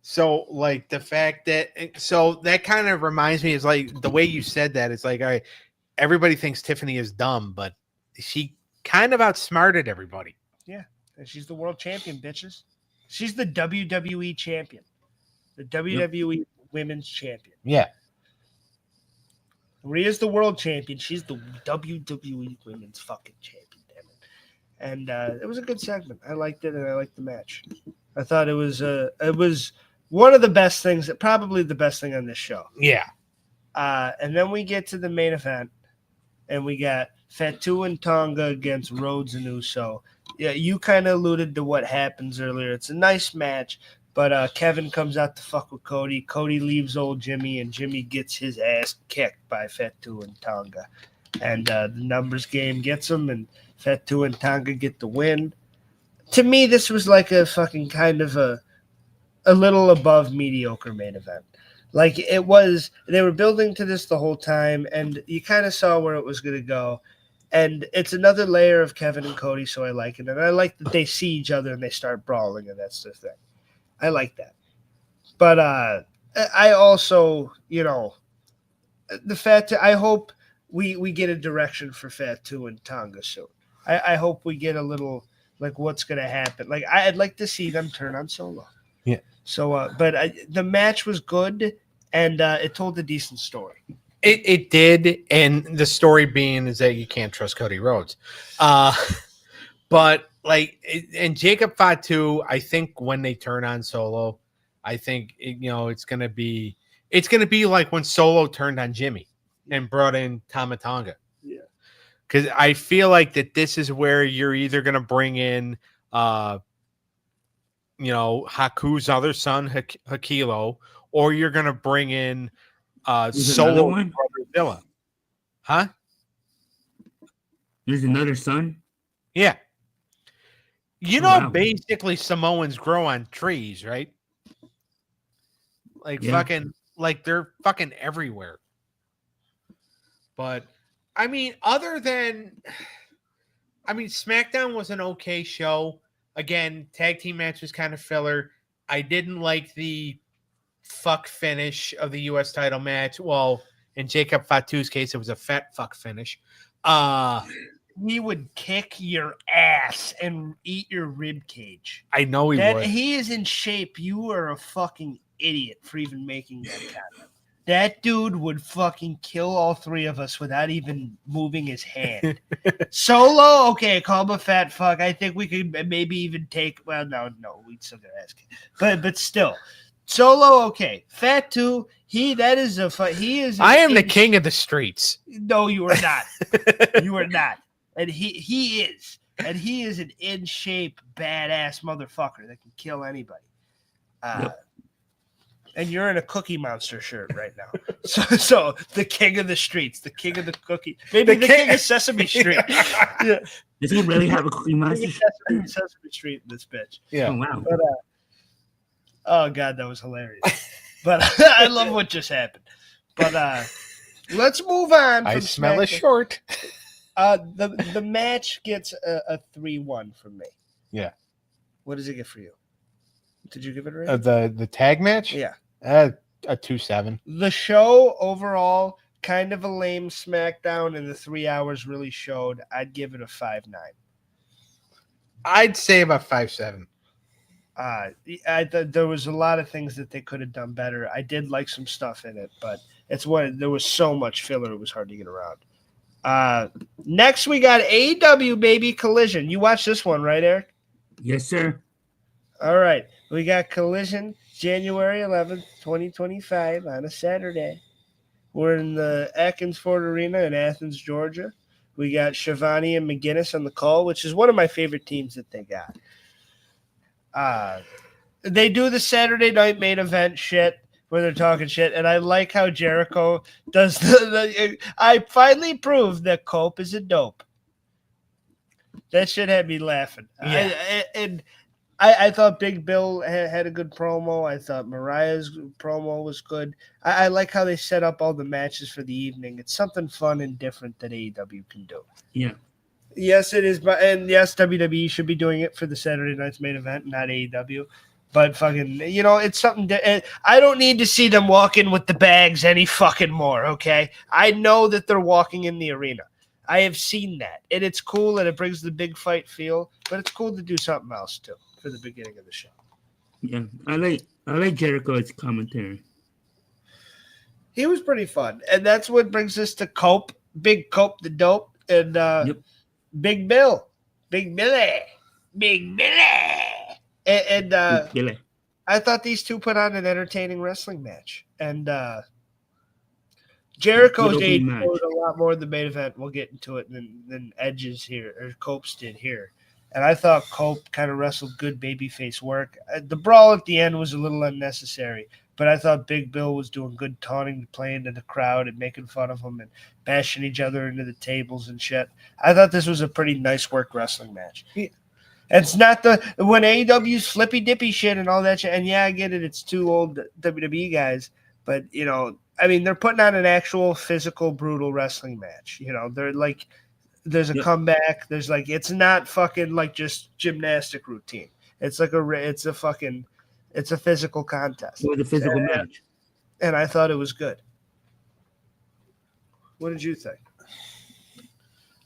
So, like, the fact that, so that kind of reminds me, is like the way you said that. It's like, all right, everybody thinks Tiffany is dumb, but she kind of outsmarted everybody. Yeah, and she's the world champion, bitches. She's the WWE champion, the WWE Women's Champion. Yeah. Rhea's the world champion. She's the WWE Women's fucking champion, damn it. And it was a good segment. I liked it, and I liked the match. I thought it was one of the best things, probably the best thing on this show. Yeah. And then we get to the main event, and we got Fatu and Tonga against Rhodes and Uso. Yeah, you kind of alluded to what happens earlier. It's a nice match, but Kevin comes out to fuck with Cody. Cody leaves old Jimmy, and Jimmy gets his ass kicked by Fatu and Tonga. And the numbers game gets him, and Fatu and Tonga get the win. To me, this was like a fucking kind of a little above mediocre main event. Like it was, they were building to this the whole time, and you kind of saw where it was going to go. And it's another layer of Kevin and Cody, so I like it. And I like that they see each other and they start brawling, and that's the thing. I like that. But I also, the Fatu, I hope we get a direction for Fatu and Tonga soon. I hope we get a little, like, what's going to happen. Like, I'd like to see them turn on Solo. Yeah. So, but the match was good, and it told a decent story. It did, and the story being is that you can't trust Cody Rhodes. But and Jacob Fatu, I think when they turn on Solo, I think it's gonna be like when Solo turned on Jimmy and brought in Tama Tonga. Yeah, because I feel like that this is where you're either gonna bring in Haku's other son Hakilo, or you're gonna bring in Solo brother Villa. Huh? There's another son? Yeah. Wow. Basically Samoans grow on trees, right? Fucking, they're fucking everywhere. But I mean, SmackDown was an okay show. Again, tag team match was kind of filler. I didn't like the fuck finish of the U.S. title match. Well, in Jacob Fatu's case, it was a fat fuck finish. He would kick your ass and eat your rib cage. I know he would. He is in shape. You are a fucking idiot for even making that comment. That dude would fucking kill all three of us without even moving his hand. Solo, okay, call him a fat fuck. I think we could maybe even take. Well, no, we'd still get ask. But still, Solo, okay. Fatu, he is. I am the king of the streets. No, you are not. You are not. And he is. And he is an in shape, badass motherfucker that can kill anybody. Yep. And you're in a Cookie Monster shirt right now. So the king of the streets, the king of the cookie, maybe the king of Sesame Street. Yeah. Does he really have a Cookie Monster? Sesame Street in this bitch. Yeah. Oh, wow. But, oh God, that was hilarious. But I love what just happened. But let's move on. I smell SmackDown. a short. The match gets a 3-1 from me. Yeah. What does it get for you? Did you give it a rating? The tag match? Yeah. A 2.7. The show overall, kind of a lame SmackDown, and the 3 hours really showed. I'd give it a 5.9. I'd say about 5.7. There was a lot of things that they could have done better. I did like some stuff in it, but there was so much filler, it was hard to get around. Next, we got AEW, baby, Collision. You watched this one, right, Eric? Yes, sir. All right. We got Collision January 11th, 2025 on a Saturday. We're in the Atkins Ford Arena in Athens, Georgia. We got Shivani and McGinnis on the call, which is one of my favorite teams that they got. They do the Saturday night main event shit where they're talking shit, and I like how Jericho does I finally proved that Cope is a dope. That shit had me laughing. Yeah. I thought Big Bill had a good promo. I thought Mariah's promo was good. I like how they set up all the matches for the evening. It's something fun and different that AEW can do. Yeah. Yes, it is. And yes, WWE should be doing it for the Saturday night's main event, not AEW. But fucking, it's something. I don't need to see them walk in with the bags any fucking more. Okay, I know that they're walking in the arena. I have seen that, and it's cool, and it brings the big fight feel. But it's cool to do something else too for the beginning of the show. Yeah, I like Jericho's commentary. He was pretty fun, and that's what brings us to Cope, Big Cope the Dope, and Big Bill, Big Billy, and Big Billy. I thought these two put on an entertaining wrestling match, and Jericho's age was a lot more in the main event. We'll get into it than Edge's here or Cope's did here. And I thought Cope kind of wrestled good babyface work. The brawl at the end was a little unnecessary, but I thought Big Bill was doing good taunting, playing to the crowd and making fun of them and bashing each other into the tables and shit. I thought this was a pretty nice work wrestling match. It's not when AEW's flippy dippy shit and all that shit. And yeah, I get it. It's two old WWE guys, but they're putting on an actual physical, brutal wrestling match. They're like, there's a comeback. There's like, it's not fucking like just gymnastic routine. It's like it's a physical contest. It was a physical match. And I thought it was good. What did you think?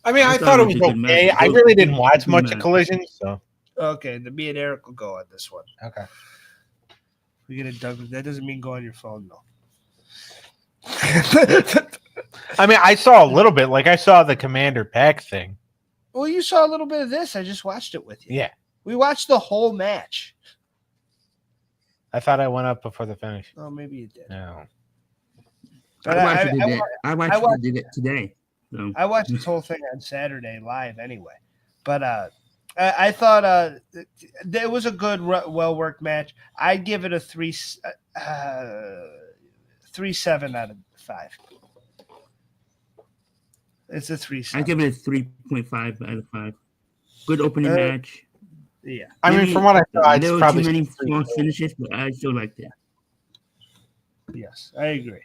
I mean, I thought it was okay. I really didn't watch much of Collision, so. Okay, then me and Eric will go on this one. Okay. We get it done. That doesn't mean go on your phone, though. I mean, I saw a little bit. Like, I saw the Commander Pack thing. Well, you saw a little bit of this. I just watched it with you. Yeah. We watched the whole match. I thought I went up before the finish. Oh, maybe you did. No. But I watched it today. So. I watched this whole thing on Saturday live anyway. But I thought it was a good, well-worked match. I'd give it a 3.7 out of 5. It's a 3.7. I give it a 3.5 out of 5. Good opening match. Yeah. I mean, from what I saw, it's there were probably too many small finishes, but I still liked it. Yes, I agree.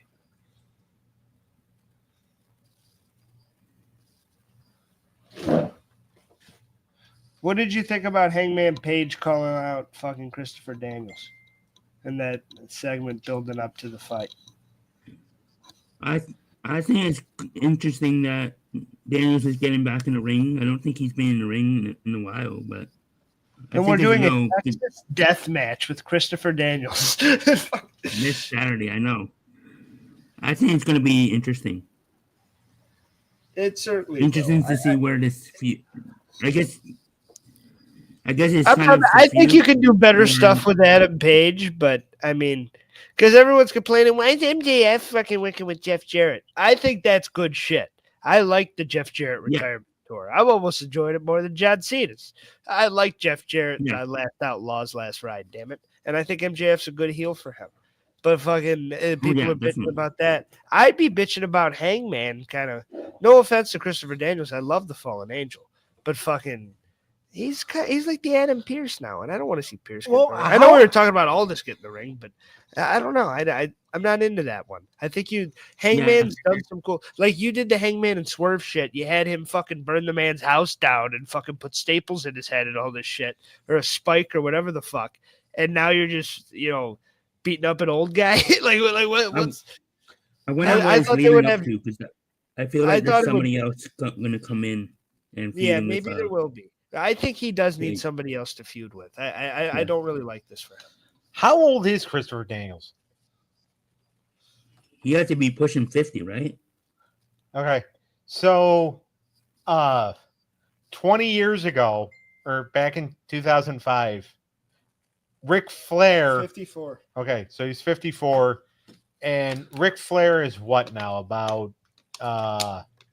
What did you think about Hangman Page calling out fucking Christopher Daniels and that segment building up to the fight? I think it's interesting that Daniels is getting back in the ring. I don't think he's been in the ring in a while, but and we're doing a Texas death match with Christopher Daniels this Saturday. I know. I think it's going to be interesting. It's certainly interesting to see where this. I guess it's. I think you can do better stuff with Adam Page, but I mean, because everyone's complaining, why is MJF fucking working with Jeff Jarrett? I think that's good shit. I like the Jeff Jarrett retirement tour. I'm almost enjoying it more than John Cena's. I like Jeff Jarrett. And I laughed out Law's last ride, damn it. And I think MJF's a good heel for him. But fucking people are bitching about that. I'd be bitching about Hangman, kind of. No offense to Christopher Daniels. I love the Fallen Angel. But fucking, he's like the Adam Pearce now, and I don't want to see Pearce. I know we were talking about Aldis getting the ring, but I don't know. I'm not into that one. I think Hangman's done some cool, like you did the Hangman and Swerve shit. You had him fucking burn the man's house down and fucking put staples in his head and all this shit, or a spike or whatever the fuck. And now you're just beating up an old guy. like what's? I thought they would have to because I feel like there's somebody else going to come in and feud maybe there will be. I think he does need somebody else to feud with. I don't really like this for him. How old is Christopher Daniels? He has to be pushing 50, right? Okay. So 20 years ago, or back in 2005, Ric Flair. 54. Okay, so he's 54. And Ric Flair is what now? About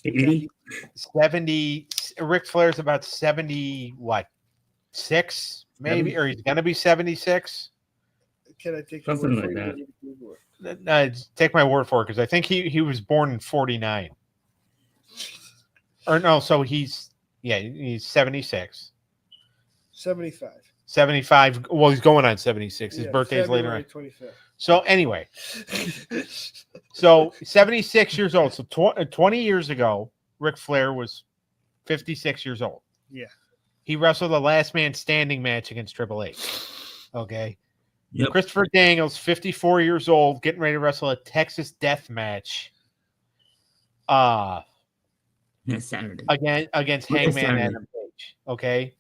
80? 70. Ric Flair's about 70, what? 6, maybe? Or he's going to be 76? Can I take something like that? Take my word for it, because I think he was born in 49. Or no, so he's 76. 75. 75. Well, he's going on 76. His birthday's February later on. 25th. So anyway, so 76 years old. So 20 years ago, Ric Flair was 56 years old. Yeah. He wrestled the last man standing match against Triple H. Okay. Yep. Christopher Daniels, 54 years old, getting ready to wrestle a Texas death match. That's Saturday. Against Well, it's Hangman Saturday. Adam Page. Okay.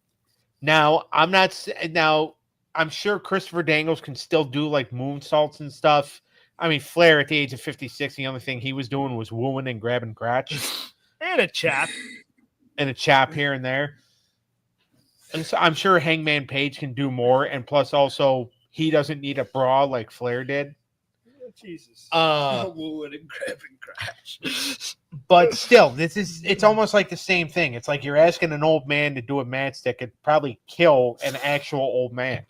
Now, I'm sure Christopher Daniels can still do like moonsaults and stuff. I mean, Flair at the age of 56, the only thing he was doing was wooing and grabbing crotch And a chop. and a chop here and there. And so I'm sure Hangman Page can do more. And plus, also, he doesn't need a bra like Flair did. Jesus. Wooing and grabbing crotch. But still, it's almost like the same thing. It's like you're asking an old man to do a match that could probably kill an actual old man.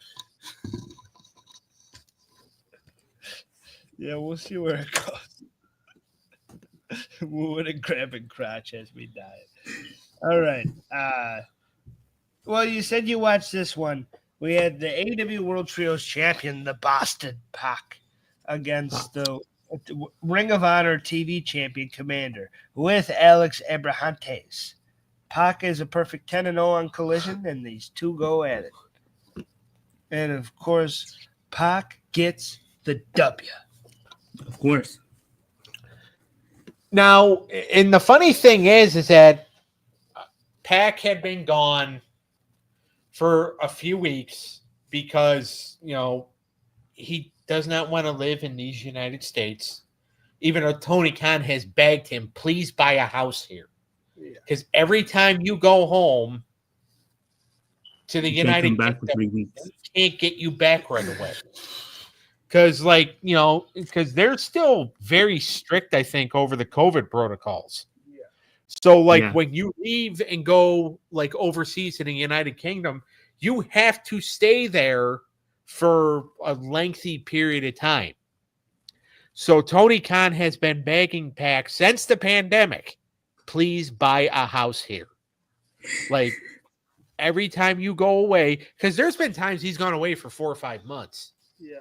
Yeah, we'll see where it goes. Wooing and grabbing crotch as we die. All right. Well, you said you watched this one. We had the AEW World Trios champion, the Boston Pac, against the Ring of Honor TV champion Commander with Alex Abrahantes. Pac is a perfect 10-0 on Collision, and these two go at it. And, of course, Pac gets the W. Of course. Now, and the funny thing is that Pac had been gone for a few weeks because, he does not want to live in these United States, even though Tony Khan has begged him, please buy a house here. Because every time you go home to the United Kingdom, for 3 weeks. can't get you back right away. Because, because they're still very strict, I think, over the COVID protocols. Yeah. So, when you leave and go, overseas in the United Kingdom, you have to stay there for a lengthy period of time. So Tony Khan has been begging Pac since the pandemic, please buy a house here. Every time you go away, because there's been times he's gone away for 4 or 5 months. Yeah.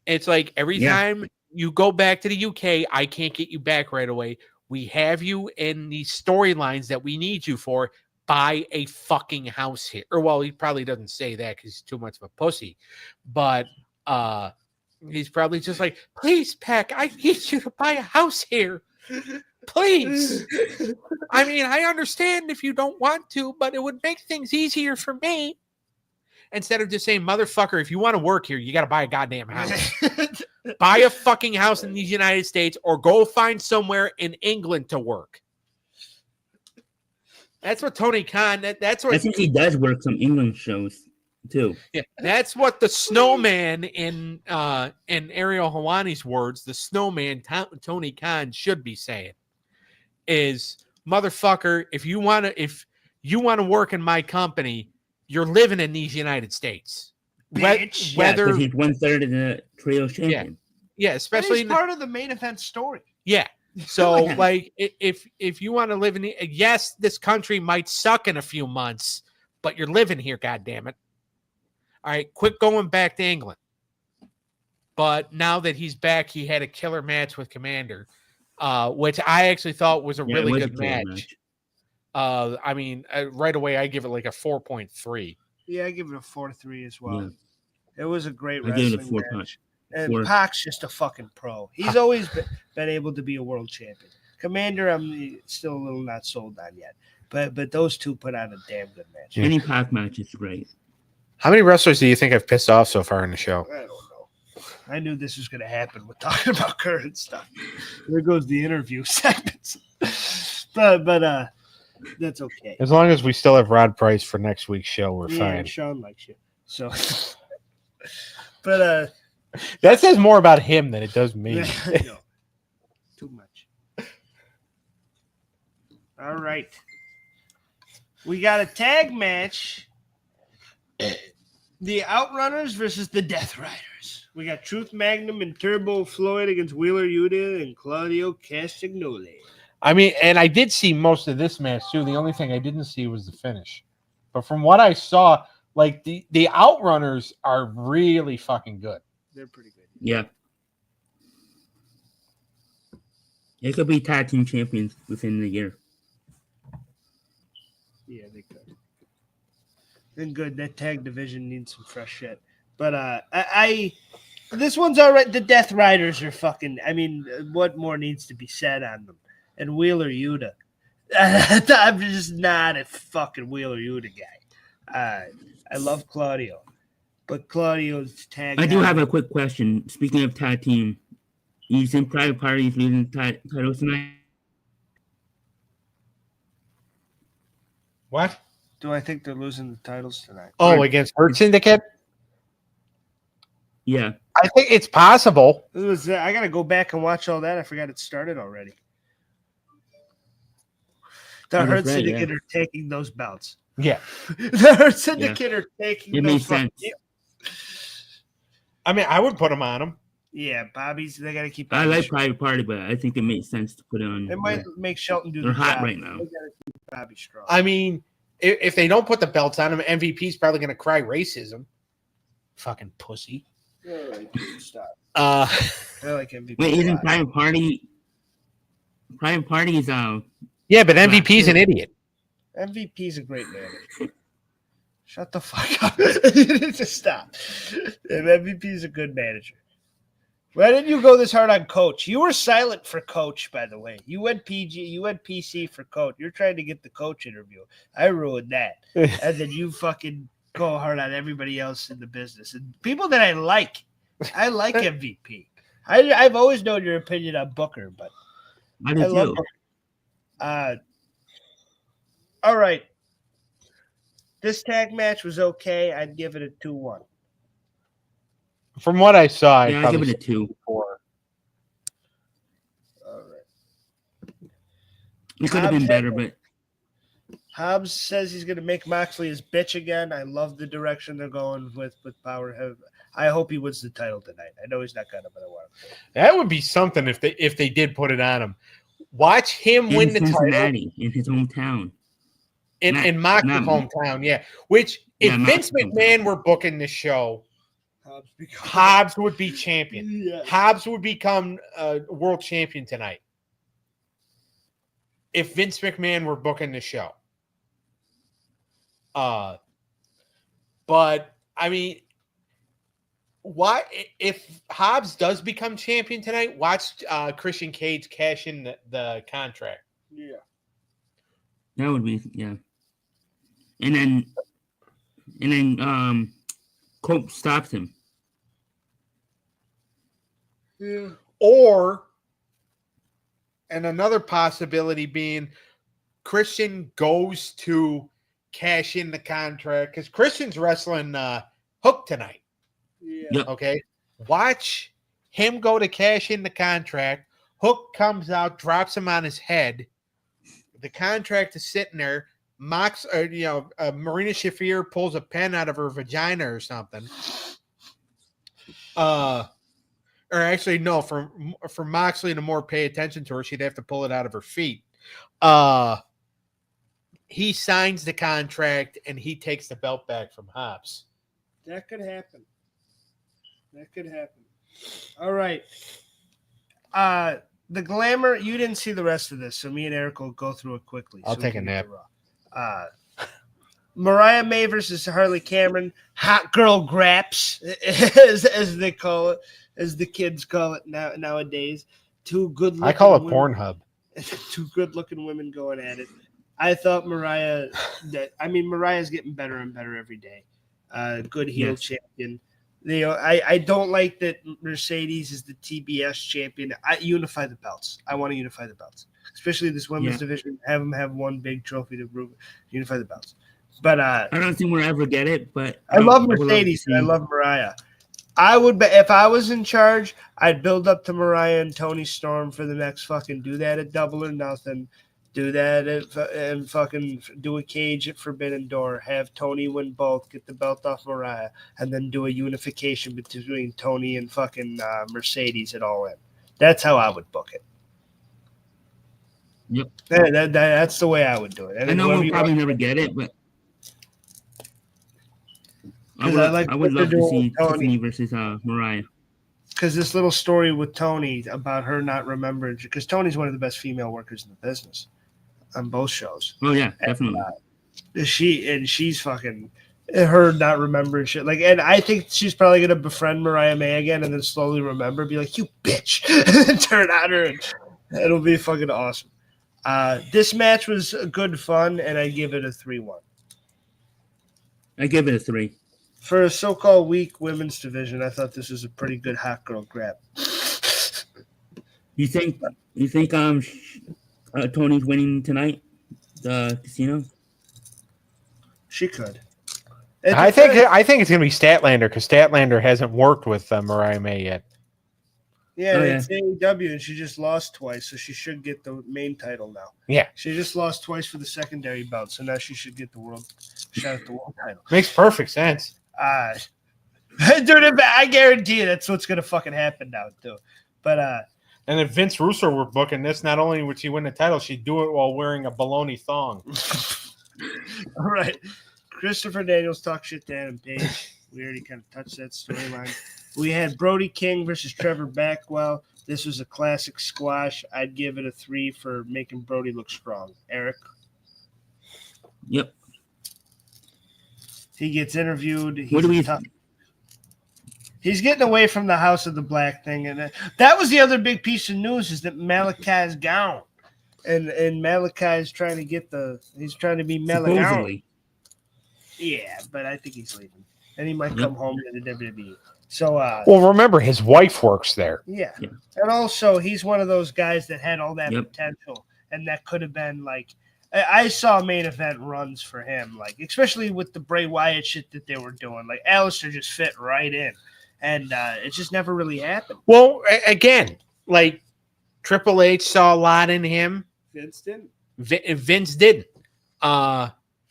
It's like every time you go back to the UK, I can't get you back right away. We have you in these storylines that we need you for. Buy a fucking house here. Or, well, he probably doesn't say that because he's too much of a pussy. But he's probably just like, please, Pac, I need you to buy a house here. Please. I mean, I understand if you don't want to, but it would make things easier for me. Instead of just saying, motherfucker, if you want to work here, you got to buy a goddamn house. Buy a fucking house in the United States or go find somewhere in England to work. That's what Tony Khan, that's what... I think he does work some England shows, too. Yeah, that's what the snowman, in Ariel Hawani's words, the snowman, Tony Khan, should be saying is, motherfucker, if you want to work in my company, you're living in these United States. Bitch. Whether he's 1/3 of the trio champion. Yeah, especially he's part of the main event story. Yeah. So, if you want to live in yes, this country might suck in a few months, but you're living here, goddammit. All right, quit going back to England. But now that he's back, he had a killer match with Commander, which I actually thought was a really good match. I mean, right away, I give it like a 4.3. Yeah, I give it a 4.3 as well. Yeah. It was a great wrestling match. And Pac's just a fucking pro. He's always been able to be a world champion. Commander, I'm still a little not sold on yet. But those two put on a damn good match. Any Pac match is great. How many wrestlers do you think I've pissed off so far in the show? I don't know. I knew this was going to happen with talking about current stuff. There goes the interview segments. but that's okay. As long as we still have Rod Price for next week's show, we're fine. Sean likes you. So, but that says more about him than it does me. No, too much. All right. We got a tag match. The Outrunners versus the Death Riders. We got Truth Magnum and Turbo Floyd against Wheeler Yuta and Claudio Castagnoli. I mean, and I did see most of this match, too. The only thing I didn't see was the finish. But from what I saw, the Outrunners are really fucking good. They're pretty good. Yeah. They could be tag team champions within the year. Yeah, they could. Then good. That tag division needs some fresh shit. But I This one's all right. The Death Riders are fucking. I mean, what more needs to be said on them? And Wheeler Yuta. I'm just not a fucking Wheeler Yuta guy. I love Claudio, but Claudio's tag. I do have a quick question. Speaking of tag team, you think Private Party is losing the titles tonight? What? Do I think they're losing the titles tonight? Oh, against Hurt Syndicate? Yeah. I think it's possible. I gotta go back and watch all that. I forgot it started already. The Hurt Syndicate are taking those belts. Yeah. The Hurt Syndicate are taking it those makes sense. I mean, I would put them on them. Yeah, Bobby's. They gotta keep. I like Private Party, but I think it makes sense to put it on. It might make Shelton do. They're the hot job. right now. They gotta keep Bobby strong. I mean, if they don't put the belts on him, MVP's probably going to cry racism. Fucking pussy. All right, dude, stop. I like MVP. Wait, isn't Private Party? Private Party is yeah, but MVP's an idiot. MVP's a great manager. Shut the fuck up. Just stop. MVP's a good manager. Why didn't you go this hard on Coach? You were silent for Coach, by the way. You went PG, you went PC for Coach. You're trying to get the Coach interview. I ruined that. And then you fucking go hard on everybody else in the business. And people that I like MVP. I've always known your opinion on Booker, but I do love too. Booker. All right. This tag match was okay. I'd give it a 2-1. From what I saw, Yeah, I give it a 2. All right. It could have been better, but Hobbs says he's going to make Moxley his bitch again. I love the direction they're going with Power. I hope he wins the title tonight. I know he's not going to, but I want him. that would be something if they did put it on him. Watch him win the title Cincinnati, in his hometown. in Moxley's hometown. Yeah, which if Vince McMahon were booking the show, Hobbs would be champion. Yeah. Hobbs would become world champion tonight. If Vince McMahon were booking the show. But I mean, why if Hobbs does become champion tonight, watch Christian Cage cash in the contract. Yeah. That would be And then Cope stops him. Yeah. And another possibility being Christian goes to cash in the contract because Christian's wrestling Hook tonight. Yeah. Yep. Okay. Watch him go to cash in the contract. Hook comes out, drops him on his head. The contract is sitting there. Marina Shafir pulls a pen out of her vagina or something. Or actually, no, for Moxley to more pay attention to her, she'd have to pull it out of her feet. He signs the contract and he takes the belt back from Hobbs. That could happen. All right. The Glamour, you didn't see the rest of this, so me and Eric will go through it quickly. I'll take a nap. Mariah May versus Harley Cameron. Hot girl graps, as they call it, as the kids call it nowadays. Two good. I call it Pornhub. Two good-looking women going at it. I thought Mariah's getting better and better every day. Good heel champion. I don't like that Mercedes is the TBS champion. I unify the belts. I want to unify the belts, especially this women's division. Have them have one big trophy to prove. Unify the belts. But I don't think we'll ever get it. But I love Mercedes and I love Mariah. I would, if I was in charge, I'd build up to Mariah and Tony Storm for the next fucking do that at Double or Nothing. Do that and fucking do a cage at Forbidden Door. Have Tony win both, get the belt off Mariah, and then do a unification between Tony and fucking Mercedes at All In. That's how I would book it. Yep. That's the way I would do it. I know we'll probably never get it, but I would love to see Tiffany versus Mariah. Because this little story with Tony about her not remembering, because Tony's one of the best female workers in the business on both shows. Oh yeah, definitely. She's fucking her not remembering shit. Like, and I think she's probably gonna befriend Mariah May again, and then slowly remember, be like, "You bitch," and then turn on her, and it'll be fucking awesome. This match was good fun, and I give it a 3-1. I give it a 3. For a so-called weak women's division, I thought this was a pretty good hot girl grab. You think Tony's winning tonight? The casino? She could. I think it's gonna be Statlander because Statlander hasn't worked with Mariah May yet. Yeah, it's AEW, and she just lost twice, so she should get the main title now. Yeah, she just lost twice for the secondary belt, so now she should get the world shot at the world title. Makes perfect sense. Dude, I guarantee you that's what's gonna fucking happen now too. But and if Vince Russo were booking this, not only would she win the title, she'd do it while wearing a baloney thong. All right. Christopher Daniels talk shit to Adam Page. We already kind of touched that storyline. We had Brody King versus Trevor Backwell. This was a classic squash. I'd give it a 3 for making Brody look strong. Eric? Yep. He gets interviewed. He's getting away from the House of the Black thing. And that was the other big piece of news is that Malachi's gone. And Malachi's trying to get he's trying to be Malachi. Yeah, but I think he's leaving. And he might come home to the WWE. So, well, remember, his wife works there. Yeah. And also, he's one of those guys that had all that potential. And that could have been like, I saw main event runs for him, like, especially with the Bray Wyatt shit that they were doing. Like, Alistair just fit right in. And it just never really happened. Well, again, like, Triple H saw a lot in him. Vince didn't. Vince didn't.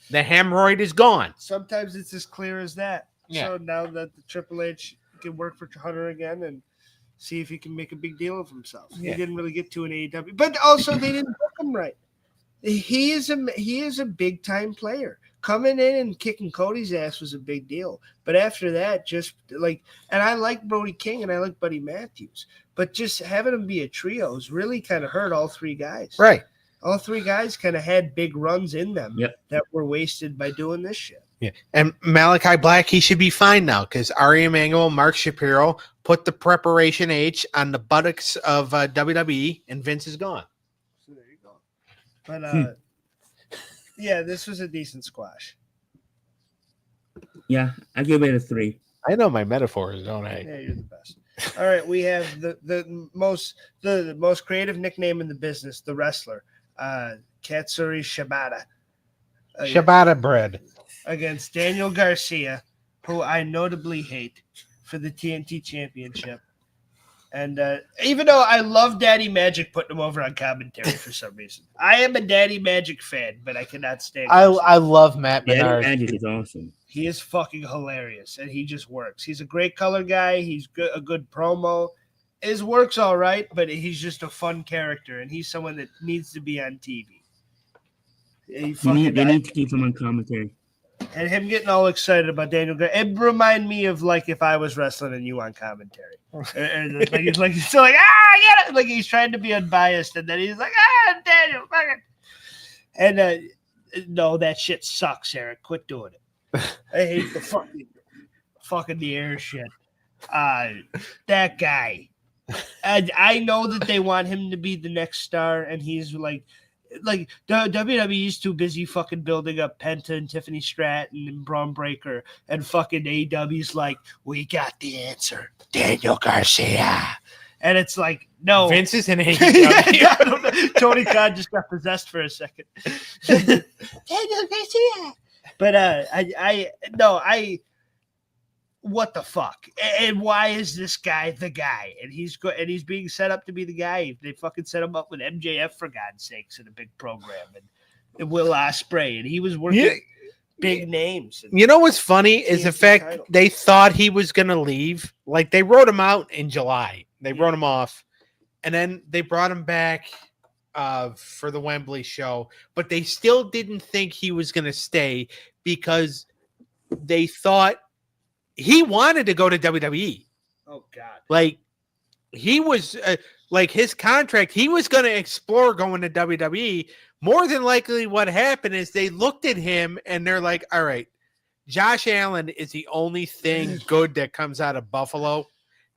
The hemorrhoid is gone. Sometimes it's as clear as that. Yeah. So now that the Triple H can work for Hunter again and see if he can make a big deal of himself. Yeah. He didn't really get to an AEW. But also they didn't book him right. He is a big time player. Coming in and kicking Cody's ass was a big deal. But after that, just like, and I like Brody King and I like Buddy Matthews, but just having them be a trio has really kind of hurt all three guys. Right. All three guys kind of had big runs in them that were wasted by doing this shit. Yeah. And Malachi Black, he should be fine now because Ari Emanuel, Mark Shapiro put the preparation H on the buttocks of WWE and Vince is gone. So there you go. But yeah, this was a decent squash. Yeah, I give it a 3. I know my metaphors, don't I? Yeah, you're the best. All right, we have the most creative nickname in the business, the wrestler, Katsuri Shibata. Shibata bread. Against Daniel Garcia, who I notably hate for the TNT Championship. And even though I love Daddy Magic putting him over on commentary for some reason. I am a Daddy Magic fan, but I cannot stand him. I love Matt Menard. Daddy Magic is awesome. He is fucking hilarious, and he just works. He's a great color guy. He's a good promo. His work's all right, but he's just a fun character, and he's someone that needs to be on TV. They need to keep him on commentary. And him getting all excited about Daniel Garcia, it remind me of like if I was wrestling and you on commentary. And like it's like so like I get it. Like he's trying to be unbiased, and then he's like Daniel, fuck it. And no, that shit sucks, Eric. Quit doing it. I hate the fucking the air shit. That guy. And I know that they want him to be the next star, and he's like WWE's too busy fucking building up Penta and Tiffany Stratton and Braun Breaker, and fucking AEW's like, we got the answer, Daniel Garcia. And it's like, no. Vince is in AEW. Tony Khan just got possessed for a second. Daniel Garcia. But what the fuck? And why is this guy the guy? And he's being set up to be the guy. They fucking set him up with MJF for God's sakes in a big program, and Will Ospreay, and he was working big names. You know what's funny is the fact they thought he was gonna leave. Like they wrote him out in July. They wrote him off, and then they brought him back for the Wembley show, but they still didn't think he was gonna stay because they thought he wanted to go to WWE. Oh God! Like he was like his contract. He was going to explore going to WWE. More than likely, what happened is they looked at him and they're like, "All right, Josh Allen is the only thing good that comes out of Buffalo.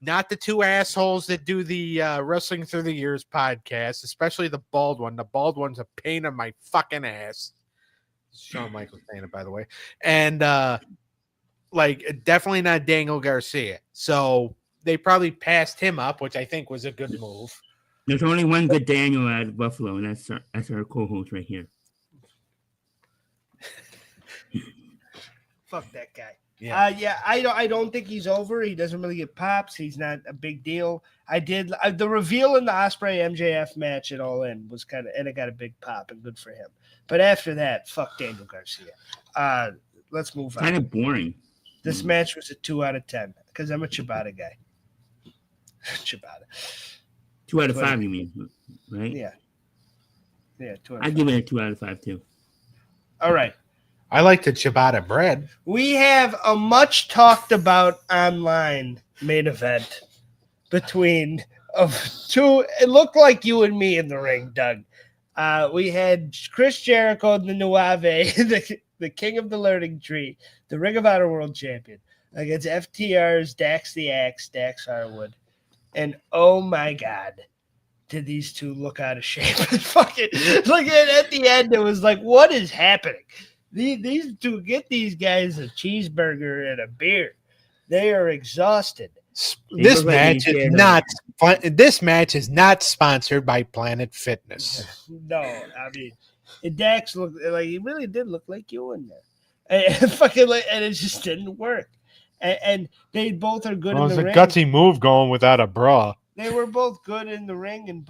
Not the two assholes that do the Wrestling Through the Years podcast, especially the bald one. The bald one's a pain in my fucking ass. Shawn Michaels saying it, by the way. And definitely not Daniel Garcia. So they probably passed him up, which I think was a good move. There's only one good Daniel out of Buffalo, and that's our co-host right here. Fuck that guy. Yeah. I don't think he's over. He doesn't really get pops. He's not a big deal. The reveal in the Ospreay MJF match at All In was and it got a big pop and good for him. But after that, fuck Daniel Garcia. Let's move on. Kind of boring. This match was a 2 out of 10 because I'm a Ciabatta guy. Ciabatta. 2 out of 5, you mean, right? Yeah. Yeah, 2 out of 5. I'd give it a 2 out of 5 too. All right. I like the ciabatta bread. We have a much talked about online main event between two. It looked like you and me in the ring, Doug. We had Chris Jericho, the Nuave, the king of the learning tree, the Ring of Honor world champion, against FTR's Dax the Axe, Dax Harwood. And oh my God, did these two look out of shape? Fucking look at the end, it was like, what is happening? These two, get these guys a cheeseburger and a beer. They are exhausted. This match is not sponsored by Planet Fitness. No, I mean, Dax looked like he really did look like you in there, and it just didn't work. And they both are good in the ring. It was a gutsy move going without a bra. They were both good in the ring and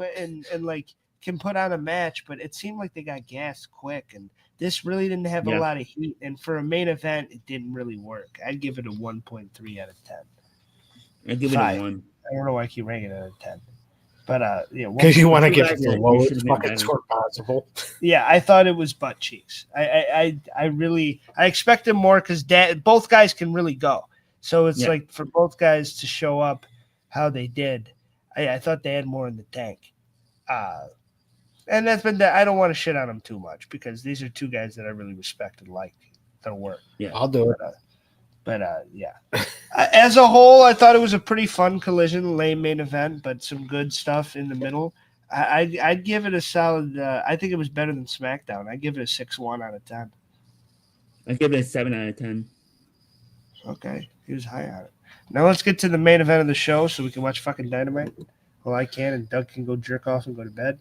like can put on a match, but it seemed like they got gassed quick, and this really didn't have a lot of heat. And for a main event, it didn't really work. I'd give it a 1.3 out of 10. I'd give it a 1. I don't know why I keep ranking it out of 10. But because you want to give it the lowest fucking score possible. Yeah, I thought it was butt cheeks. I expected more because both guys can really go. So it's like for both guys to show up how they did, I thought they had more in the tank. And that's been that. I don't want to shit on them too much because these are two guys that I really respect and like their work. Yeah, I'll do it. But as a whole, I thought it was a pretty fun collision, lame main event, but some good stuff in the middle. I'd give it a solid. I think it was better than SmackDown. I'd give it a 6.1 out of 10. I'd give it a 7 out of 10. Okay, he was high on it. Now let's get to the main event of the show so we can watch fucking Dynamite. Well, I can, and Doug can go jerk off and go to bed.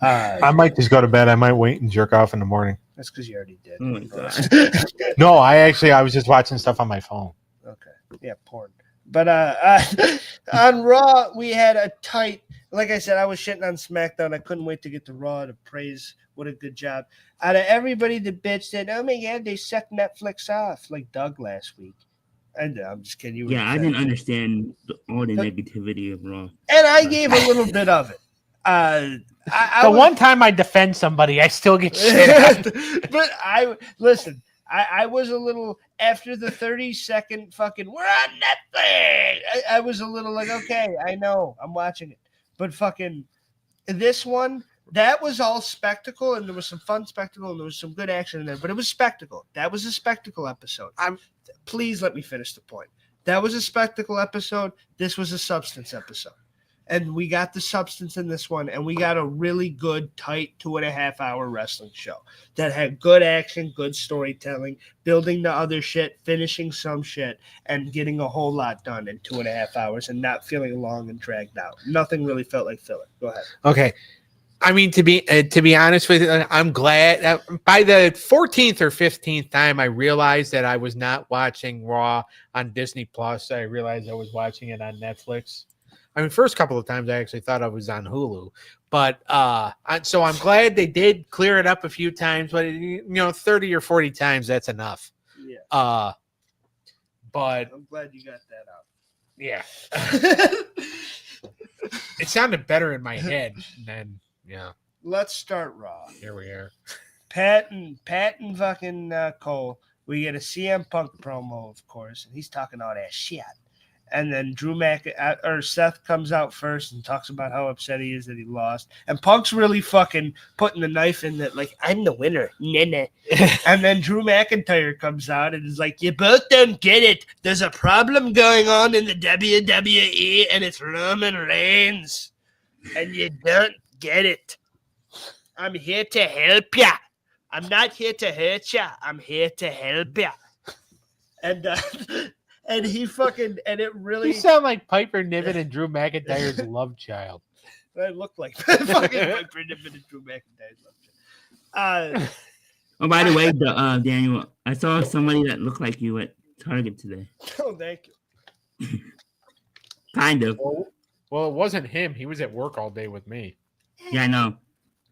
I might just go to bed. I might wait and jerk off in the morning. That's because you already did. Oh my God. No, I was just watching stuff on my phone. Okay. Yeah, porn. But on Raw, we had a tight, like I said, I was shitting on SmackDown. I couldn't wait to get to Raw to praise what a good job. Out of everybody that bitched said, oh my God, they sucked Netflix off, like Doug last week. And I'm just kidding. Yeah, I didn't understand all the negativity of Raw. And I gave a little bit of it. One time I defend somebody, I still get shit. But I was a little after the 30-second fucking we're on Netflix. I was a little like, okay, I know, I'm watching it. But fucking this one, that was all spectacle, and there was some fun spectacle, and there was some good action in there, but it was spectacle. That was a spectacle episode. Please let me finish the point. That was a spectacle episode. This was a substance episode. And we got the substance in this one, and we got a really good, tight 2.5-hour wrestling show that had good action, good storytelling, building the other shit, finishing some shit, and getting a whole lot done in 2.5 hours and not feeling long and dragged out. Nothing really felt like filler. Go ahead. Okay. I mean, to be honest with you, I'm glad by the 14th or 15th time I realized that I was not watching Raw on Disney Plus. I realized I was watching it on Netflix. I mean, first couple of times I actually thought I was on Hulu, but so I'm glad they did clear it up a few times. But 30 or 40 times, that's enough. Yeah. But I'm glad you got that out. Yeah. It sounded better in my head than Let's start Raw. Here we are. Pat and fucking Cole. We get a CM Punk promo, of course, and he's talking all that shit. And then Seth comes out first and talks about how upset he is that he lost. And Punk's really fucking putting the knife in that, like, I'm the winner. Nah. And then Drew McIntyre comes out and is like, you both don't get it. There's a problem going on in the WWE, and it's Roman Reigns. And you don't get it. I'm here to help ya. I'm not here to hurt ya. I'm here to help ya. And he fucking, and it really... You sound like Piper Niven and Drew McIntyre's love child. I look like fucking Piper Niven and Drew McIntyre's love child. Oh, by the way, Daniel, I saw somebody that looked like you at Target today. Oh, thank you. Kind of. Well, it wasn't him. He was at work all day with me. Yeah, I know.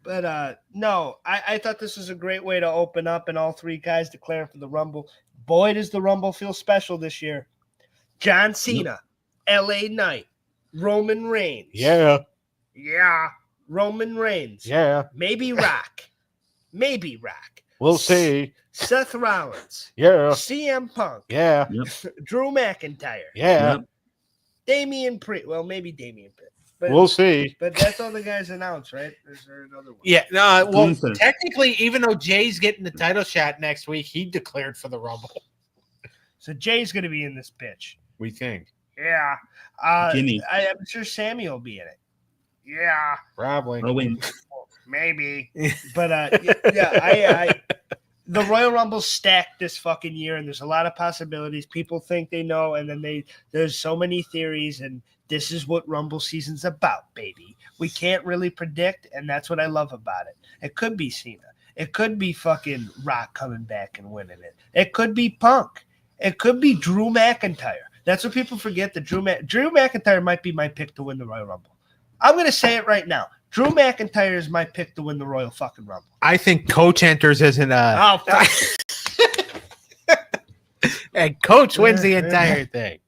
But no, I thought this was a great way to open up, and all three guys declaring for the Rumble. Boy, does the Rumble feel special this year. John Cena, LA Knight, Roman Reigns. Yeah. Roman Reigns. Yeah. Maybe Rock. We'll see. Seth Rollins. Yeah. CM Punk. Yeah. Yep. Drew McIntyre. Yeah. Yep. Damian Priest. Well, maybe Damian Priest. But, We'll see. But that's all the guys announced, right? Or is there another one? Yeah. No. Well, Gunther. technically, even though Jay's getting the title shot next week, he declared for the Rumble. So Jay's going to be in this bitch. We think. Yeah. Jimmy. I'm sure Sammy will be in it. Yeah. Probably. Owen. Maybe. But I the Royal Rumble's stacked this fucking year, and there's a lot of possibilities. People think they know, and then there's so many theories, and this is what Rumble season's about, baby. We can't really predict, and that's what I love about it. It could be Cena. It could be fucking Rock coming back and winning it. It could be Punk. It could be Drew McIntyre. That's what people forget, that Drew McIntyre might be my pick to win the Royal Rumble. I'm going to say it right now. Drew McIntyre is my pick to win the Royal fucking Rumble. I think Coach enters as an and Coach wins the entire thing.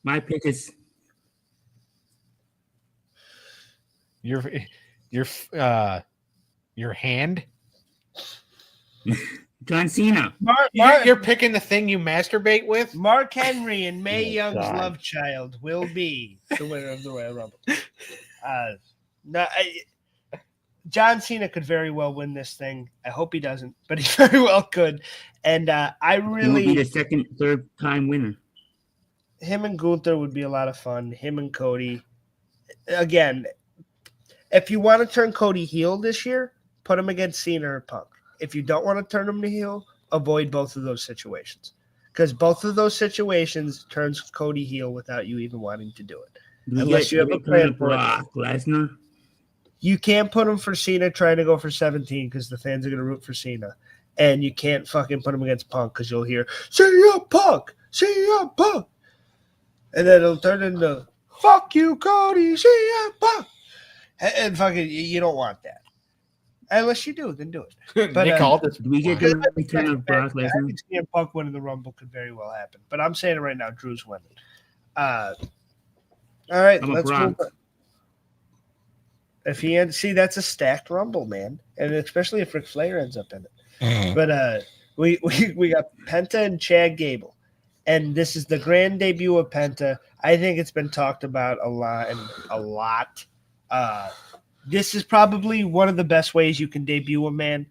My pick is Your hand. John Cena. You're picking the thing you masturbate with. Mark Henry and Mae Young's God. love child will be the winner of the Royal Rumble. John Cena could very well win this thing. I hope he doesn't, but he very well could. And I He will be really, the third time winner. him and Gunther would be a lot of fun. Him and Cody. Again, if you want to turn Cody heel this year, put him against Cena or Punk. If you don't want to turn him to heel, avoid both of those situations. Because both of those situations turns Cody heel without you even wanting to do it. Unless you have a plan for it. Brock Lesnar. You can't put him for Cena trying to go for 17 because the fans are going to root for Cena. And you can't fucking put him against Punk because you'll hear, CM Punk! CM Punk! And then it'll turn into, fuck you, Cody! CM Punk! And fucking, you don't want that. Unless you do, then do it. But, Nick Aldis. Do we get the return of Brock I Lesnar? think CM Punk winning the Rumble could very well happen. But I'm saying it right now, Drew's winning. All right, I'm a let's Brock. move on. If he see, that's a stacked Rumble, man, and especially if Ric Flair ends up in it. But we got Penta and Chad Gable, and this is the grand debut of Penta. I think it's been talked about a lot. This is probably one of the best ways you can debut a man.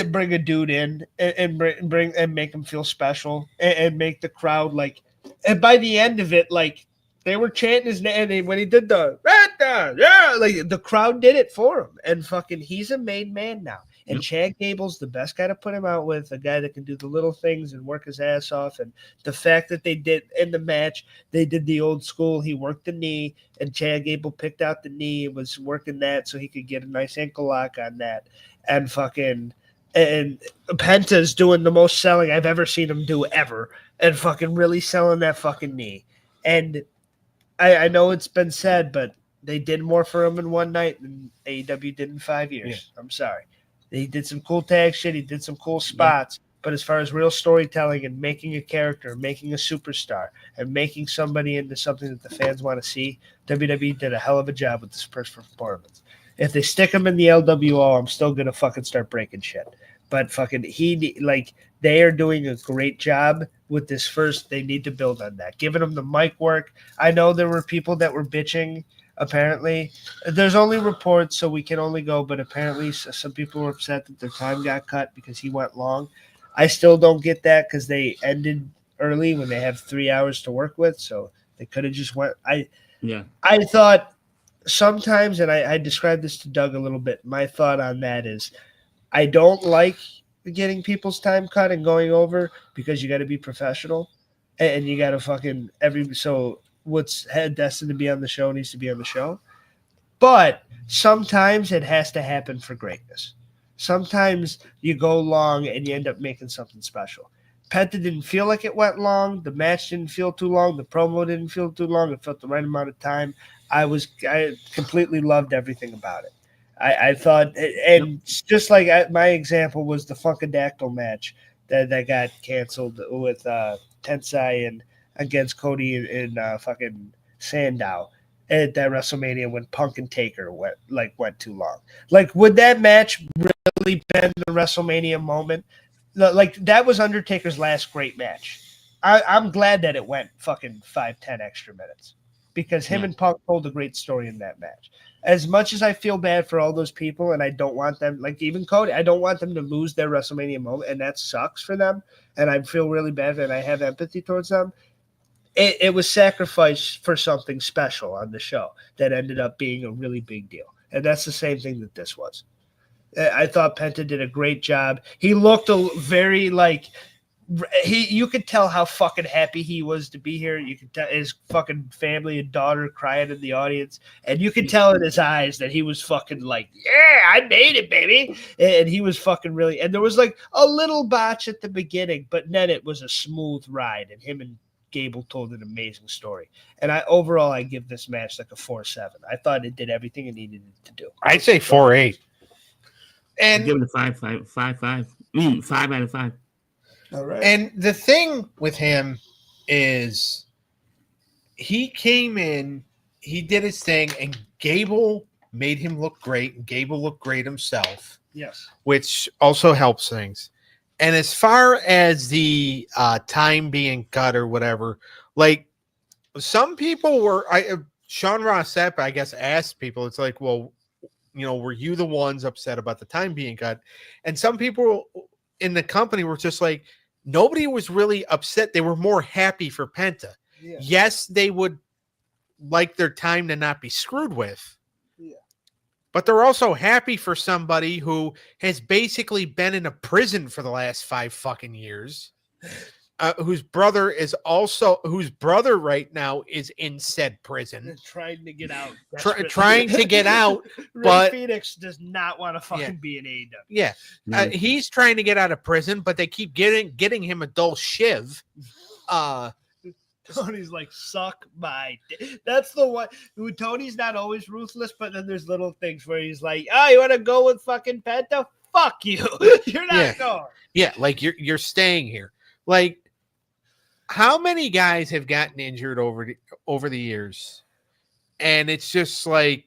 Bring a dude in and bring and make him feel special and make the crowd like. And by the end of it, like they were chanting his name, and when he did the like the crowd did it for him, and fucking he's a made man now. And Chad Gable's the best guy to put him out with, a guy that can do the little things and work his ass off. And the fact that they did in the match, they did the old school. He worked the knee, and Chad Gable picked out the knee and was working that so he could get a nice ankle lock on that. And fucking and Penta's doing the most selling I've ever seen him do ever, and fucking really selling that fucking knee. And I know it's been said, but they did more for him in one night than AEW did in 5 years. Yeah. I'm sorry. He did some cool tag shit. He did some cool spots. Yeah. But as far as real storytelling and making a character, making a superstar, and making somebody into something that the fans want to see, WWE did a hell of a job with this first performance. If they stick him in the LWO, I'm still going to fucking start breaking shit. but fucking they are doing a great job with this first. They need to build on that, giving them the mic work. I know there were people that were bitching. Apparently, there's only reports, so we can only go. But apparently, some people were upset that their time got cut because he went long. I still don't get that because they ended early when they have 3 hours to work with, so they could have just went. I thought sometimes, and I described this to Doug a little bit. My thought on that is, I don't like getting people's time cut and going over because you got to be professional and you got to fucking so what's destined to be on the show needs to be on the show. But sometimes it has to happen for greatness. Sometimes you go long and you end up making something special. Penta didn't feel like it went long. The match didn't feel too long. The promo didn't feel too long. It felt the right amount of time. I completely loved everything about it. I thought, and just like my example was the Funkadactyl match that got canceled with Tensai and against Cody and fucking Sandow at that WrestleMania when Punk and Taker went too long. Like, would that match really been the WrestleMania moment? Like, that was Undertaker's last great match. I'm glad that it went fucking 5-10 extra minutes because him and Punk told a great story in that match. As much as I feel bad for all those people, and I don't want them, like even Cody, I don't want them to lose their WrestleMania moment, and that sucks for them. And I feel really bad, and I have empathy towards them. It was sacrificed for something special on the show that ended up being a really big deal. And that's the same thing that this was. I thought Penta did a great job. He looked very you could tell how fucking happy he was to be here. You could tell his fucking family and daughter crying in the audience, and you could tell in his eyes that he was fucking like, yeah, I made it, baby. And he was fucking really, and there was like a little botch at the beginning, but then it was a smooth ride, and him and Gable told an amazing story. And I give this match like a 4-7. I thought it did everything it needed to do. I'd say 4-8. And give it a 5 out of 5. All right. And the thing with him is he came in, he did his thing, and Gable made him look great, and Gable looked great himself. Yes. Which also helps things. And as far as the time being cut or whatever, like some people were, Sean Ross Sapp, I guess, asked people, it's like, well, were you the ones upset about the time being cut? And some people in the company were just like, nobody was really upset. They were more happy for Penta. Yeah. Yes, they would like their time to not be screwed with. Yeah. But they're also happy for somebody who has basically been in a prison for the last 5 fucking years. Whose brother right now is in said prison. Trying to get out. Trying to get out. But Phoenix does not want to fucking be an AEW. Yeah. He's trying to get out of prison, but they keep getting him a dull shiv. Tony's like, suck my dick. That's the one. Tony's not always ruthless, but then there's little things where he's like, oh, you want to go with fucking Penta? Fuck you. You're not going. Yeah, like you're staying here. Like, how many guys have gotten injured over the years? And it's just like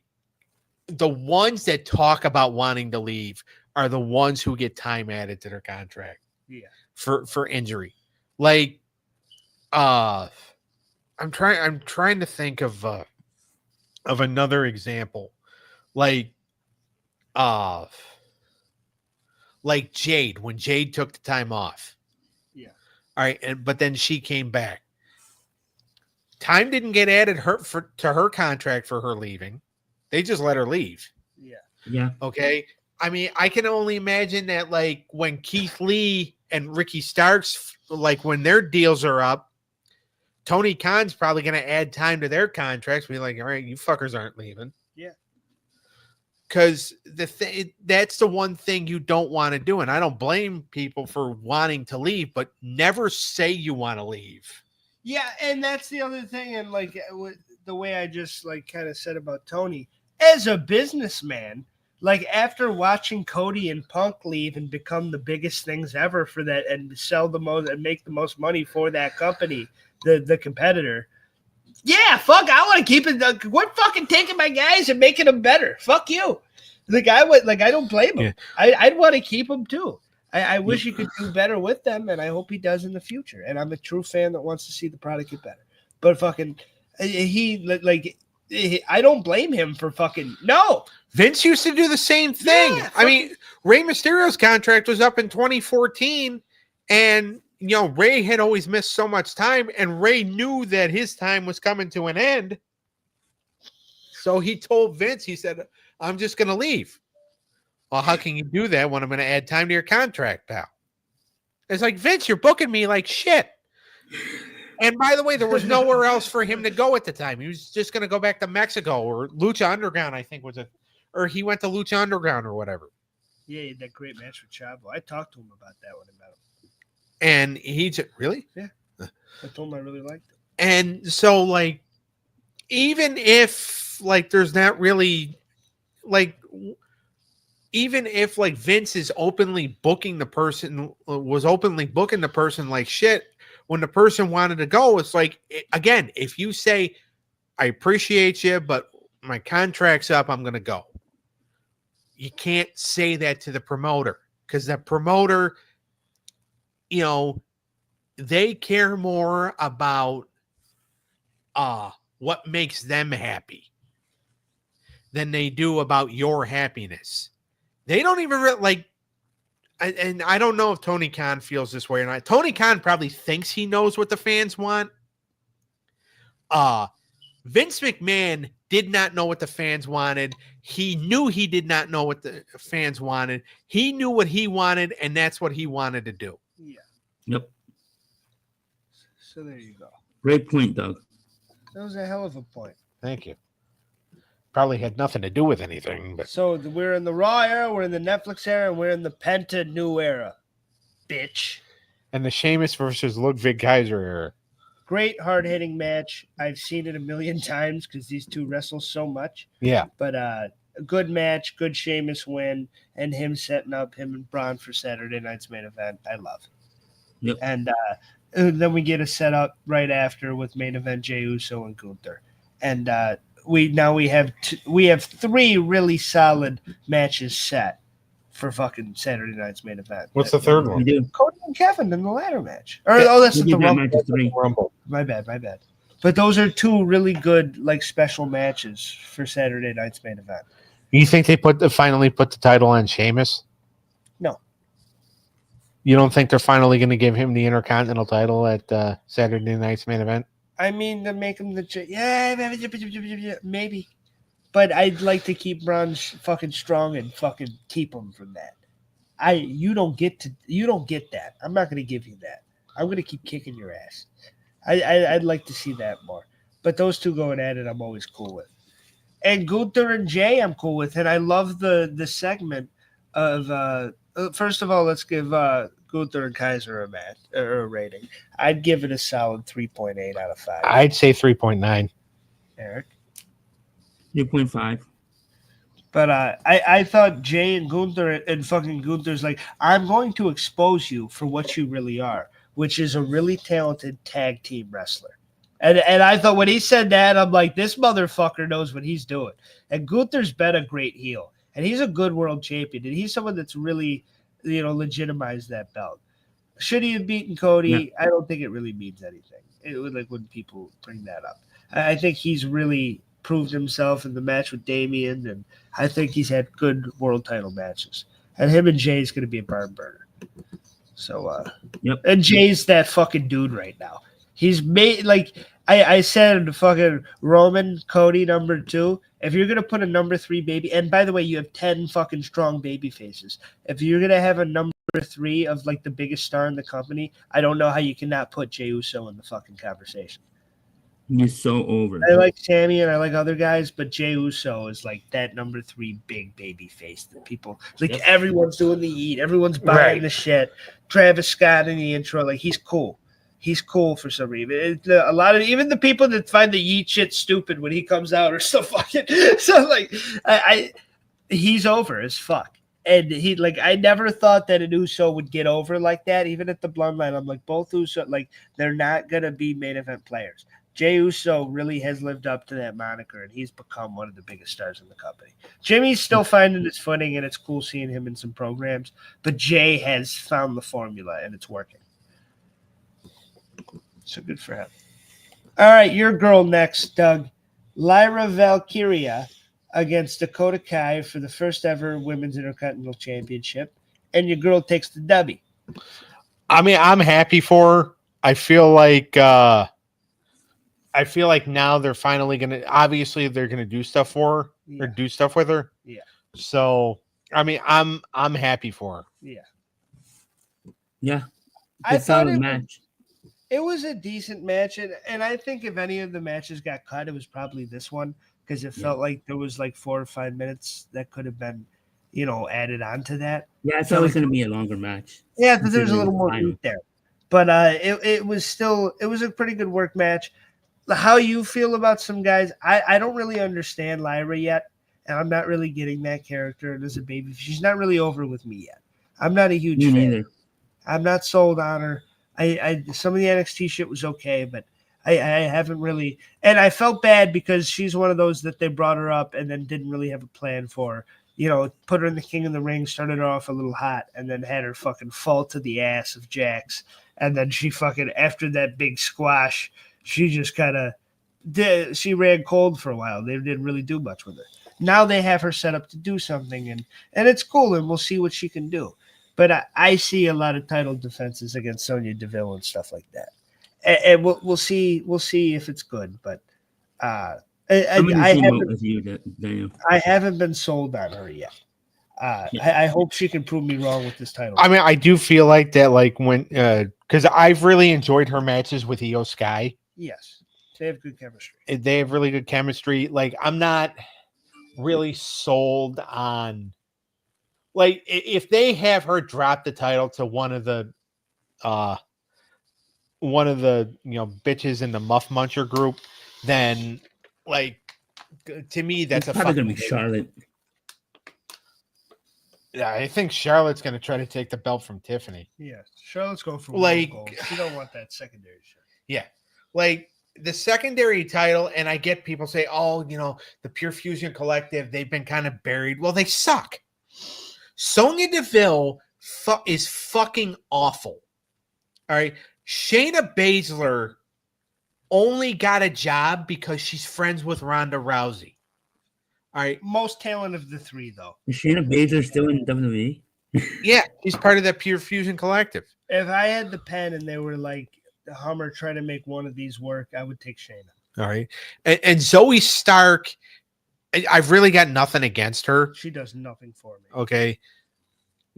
the ones that talk about wanting to leave are the ones who get time added to their contract. Yeah. For injury. Like I'm trying to think of another example. Like Jade, when Jade took the time off. All right, but then she came back. Time didn't get added to her contract for her leaving. They just let her leave. Yeah. Okay. I mean, I can only imagine that, like, when Keith Lee and Ricky Starks, like, when their deals are up, Tony Khan's probably going to add time to their contracts. Be like, all right, you fuckers aren't leaving. Yeah. Because that's the one thing you don't want to do. And I don't blame people for wanting to leave, but never say you want to leave. Yeah, and that's the other thing. And like the way I just like kind of said about Tony, as a businessman, like after watching Cody and Punk leave and become the biggest things ever for that and sell the most and make the most money for that company, the competitor. Yeah, fuck, I want to keep it. We're fucking taking my guys and making them better. Fuck you. The guy would, like, I don't blame him. Yeah. I'd want to keep him too. I wish he could do better with them, and I hope he does in the future. And I'm a true fan that wants to see the product get better. But fucking, I don't blame him for fucking no. Vince used to do the same thing. Yeah, I mean, Rey Mysterio's contract was up in 2014, and Rey had always missed so much time, and Rey knew that his time was coming to an end. So he told Vince, he said, "I'm just going to leave." Well, how can you do that when I'm going to add time to your contract, pal? It's like, Vince, you're booking me like shit. And by the way, there was nowhere else for him to go at the time. He was just going to go back to Mexico or Lucha Underground, I think or he went to Lucha Underground or whatever. Yeah, he had that great match with Chavo. I talked to him about that when I met him. And he just, really? Yeah. I told him I really liked it. And so, like, even if, like, there's not really, like, even if, like, Vince is openly booking the person, was openly booking the person like shit, when the person wanted to go, it's like, again, if you say, I appreciate you, but my contract's up, I'm going to go. You can't say that to the promoter, because the promoter, they care more about what makes them happy than they do about your happiness. They don't even and I don't know if Tony Khan feels this way or not. Tony Khan probably thinks he knows what the fans want. Vince McMahon did not know what the fans wanted. He knew he did not know what the fans wanted. He knew what he wanted, and that's what he wanted to do. Yeah. Yep. So there you go. Great point, Doug. That was a hell of a point. Thank you. Probably had nothing to do with anything, but so we're in the Raw era, we're in the Netflix era, and we're in the Penta new era, bitch. And the Sheamus versus Ludwig Kaiser era. Great hard-hitting match. I've seen it a million times because these two wrestle so much. Yeah. But a good match, good Sheamus win, and him setting up him and Braun for Saturday night's main event. I love. Yep. And then we get a setup right after with main event Jey Uso and Gunther. And we have three really solid matches set for fucking Saturday night's main event. What's the third one? We do. Cody and Kevin in the ladder match. That's We the did that Rumble. match as 3. Rumble. My bad. But those are two really good, like, special matches for Saturday night's main event. You think they finally put the title on Sheamus? No. You don't think they're finally going to give him the Intercontinental title at Saturday night's main event? I mean, to make him maybe. But I'd like to keep Braun fucking strong and fucking keep him from that. You don't get that. I'm not going to give you that. I'm going to keep kicking your ass. I'd like to see that more. But those two going at it, I'm always cool with. And Gunther and Jay, I'm cool with. And I love the segment of first of all, let's give Gunther and Kaiser a rating. I'd give it a solid 3.8 out of 5. I'd say 3.9. Eric? 3.5. But I thought Jay and Gunther and fucking Gunther's like, I'm going to expose you for what you really are, which is a really talented tag team wrestler. And I thought when he said that, I'm like, this motherfucker knows what he's doing. And Gunther's been a great heel. And he's a good world champion. And he's someone that's really, legitimized that belt. Should he have beaten Cody? Yeah. I don't think it really means anything. It would like when people bring that up. I think he's really proved himself in the match with Damian, and I think he's had good world title matches. And him and Jay is going to be a barn burner. So, yep. And Jay's that fucking dude right now. He's made, like, I said, fucking Roman, Cody, number 2. If you're going to put a number 3 baby, and by the way, you have 10 fucking strong baby faces. If you're going to have a number 3 of, like, the biggest star in the company, I don't know how you cannot put Jey Uso in the fucking conversation. He's so over. I like Sammy and I like other guys, but Jey Uso is like that number 3 big baby face that people like. Yep. Everyone's doing the eat, everyone's buying the shit. Travis Scott in the intro, like he's cool. He's cool for some reason. A lot of even the people that find the yeet shit stupid when he comes out are so fucking so like. He's over as fuck. And he like I never thought that an Uso would get over like that. Even at the Bloodline, I'm like both Uso like they're not gonna be main event players. Jey Uso really has lived up to that moniker, and he's become one of the biggest stars in the company. Jimmy's still finding his footing, and it's cool seeing him in some programs. But Jay has found the formula, and it's working. So good for him. All right, your girl next, Doug. Lyra Valkyria against Dakota Kai for the first ever Women's Intercontinental Championship. And your girl takes the W. I mean, I'm happy for her. I feel like now they're finally gonna they're gonna do stuff for her or do stuff with her. Yeah. So I mean, I'm happy for her. Yeah. Yeah. I thought solid match. It was a decent match, and I think if any of the matches got cut, it was probably this one because it felt like there was like 4 or 5 minutes that could have been, added on to that. Yeah, it's always going to be a longer match. Yeah, because there's a little more meat there. But it was a pretty good work match. How you feel about some guys? I don't really understand Lyra yet, and I'm not really getting that character. And as a baby, she's not really over with me yet. I'm not a huge fan. Neither. I'm not sold on her. I some of the NXT shit was okay, but I haven't really. And I felt bad because she's one of those that they brought her up and then didn't really have a plan for. Put her in the King of the Ring, started her off a little hot, and then had her fucking fall to the ass of Jax. And then she fucking, after that big squash, she just kind of she ran cold for a while. They didn't really do much with her. Now they have her set up to do something, and it's cool, and we'll see what she can do. But I see a lot of title defenses against Sonya Deville and stuff like that, and we'll see if it's good. But I haven't been sold on her yet. I hope she can prove me wrong with this title. I mean, I do feel like that, like when because I've really enjoyed her matches with Io Sky. Yes, they have good chemistry. They have really good chemistry. Like, I'm not really sold on. Like, if they have her drop the title to one of the bitches in the Muff Muncher group, then like to me that's probably gonna be Charlotte. Yeah, I think Charlotte's gonna try to take the belt from Tiffany. Yeah, Charlotte's going for like gold. She don't want that secondary shit. Yeah, like the secondary title, and I get people say, "Oh, the Pure Fusion Collective, they've been kind of buried." Well, they suck. Sonya Deville is fucking awful. All right. Shayna Baszler only got a job because she's friends with Ronda Rousey. All right. Most talent of the three, though. Is Shayna Baszler still in WWE? Yeah. She's part of that Pure Fusion Collective. If I had the pen and they were like, the Hummer trying to make one of these work, I would take Shayna. All right. And Zoe Stark, I've really got nothing against her. She does nothing for me. Okay.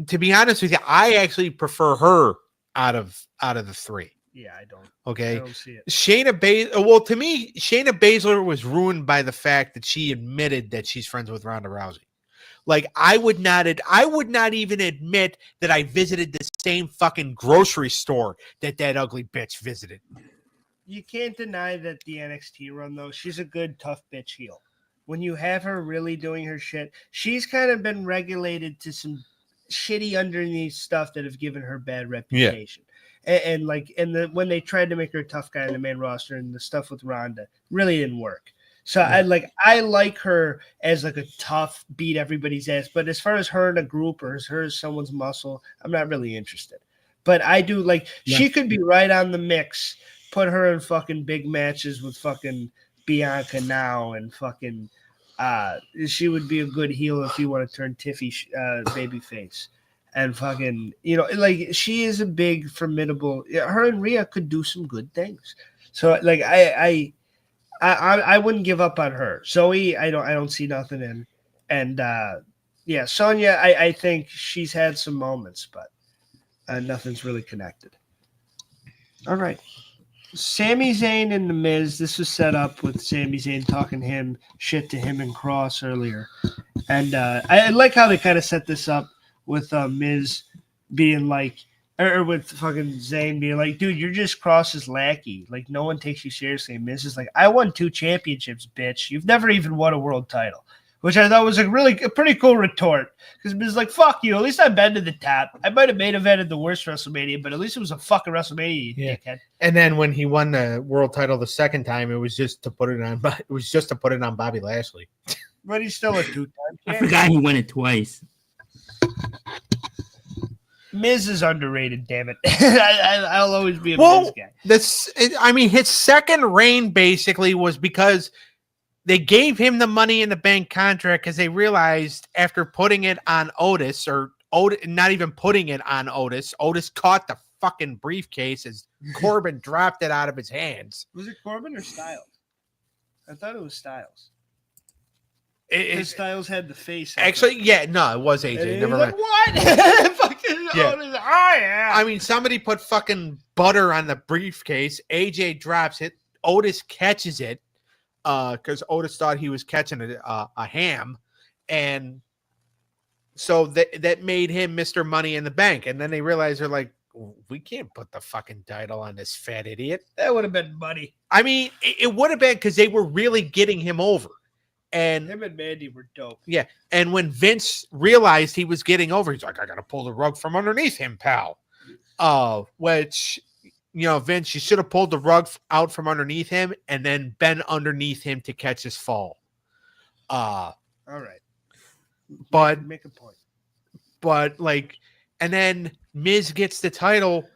To be honest with you, I actually prefer her out of the three. Yeah, I don't. Okay. I don't see it. To me, Shayna Baszler was ruined by the fact that she admitted that she's friends with Ronda Rousey. Like, I would not even admit that I visited the same fucking grocery store that ugly bitch visited. You can't deny that the NXT run, though, she's a good, tough bitch heel. When you have her really doing her shit, she's kind of been regulated to some shitty underneath stuff that have given her bad reputation. Yeah. And when they tried to make her a tough guy in the main roster and the stuff with Ronda really didn't work. So yeah. I like her as like a tough, beat everybody's ass. But as far as her in a group or as her as someone's muscle, I'm not really interested. But I do she could be right on the mix. Put her in fucking big matches with fucking Bianca now and fucking she would be a good heel if you want to turn Tiffy babyface. And fucking, she is a big, formidable. Her and Rhea could do some good things. So I wouldn't give up on her. Zoe, I don't see nothing in. And Sonya, I think she's had some moments, but nothing's really connected. All right. Sami Zayn and The Miz. This was set up with Sami Zayn talking shit to him and Cross earlier. And I like how they kind of set this up with Miz being like, or with fucking Zayn being like, dude, you're just Cross's lackey. Like, no one takes you seriously. And Miz is like, I won 2 championships, bitch. You've never even won a world title. which I thought was a pretty cool retort. Because Miz is like, fuck you. At least I've been to the top. I might have main evented the worst WrestleMania, but at least it was a fucking WrestleMania, you dickhead. And then when he won the world title the second time, it was just to put it on. It was just to put it on Bobby Lashley. But he's still a 2-time I champion. forgot he won it twice. Miz is underrated, damn it. I'll always be a Miz guy. His second reign basically was because they gave him the Money in the Bank contract because they realized after putting it on Otis, not even putting it on Otis caught the fucking briefcase as Corbin dropped it out of his hands. Was it Corbin or Styles? I thought it was Styles. Styles had the face. Actually, yeah, no, it was AJ. Never mind. Like, what? Fucking Yeah. Otis. Oh, yeah. I mean, somebody put fucking butter on the briefcase. AJ drops it. Otis catches it because Otis thought he was catching a ham. And so that made him Mr. Money in the Bank. And then they realized they're like, we can't put the fucking title on this fat idiot. That would have been money. I mean, it would have been because they were really getting him over. And him and Mandy were dope. Yeah. And when Vince realized he was getting over, he's like, I got to pull the rug from underneath him, pal. Which, Vince, you should have pulled the rug out from underneath him and then been underneath him to catch his fall. All right. But make a point. But and then Miz gets the title,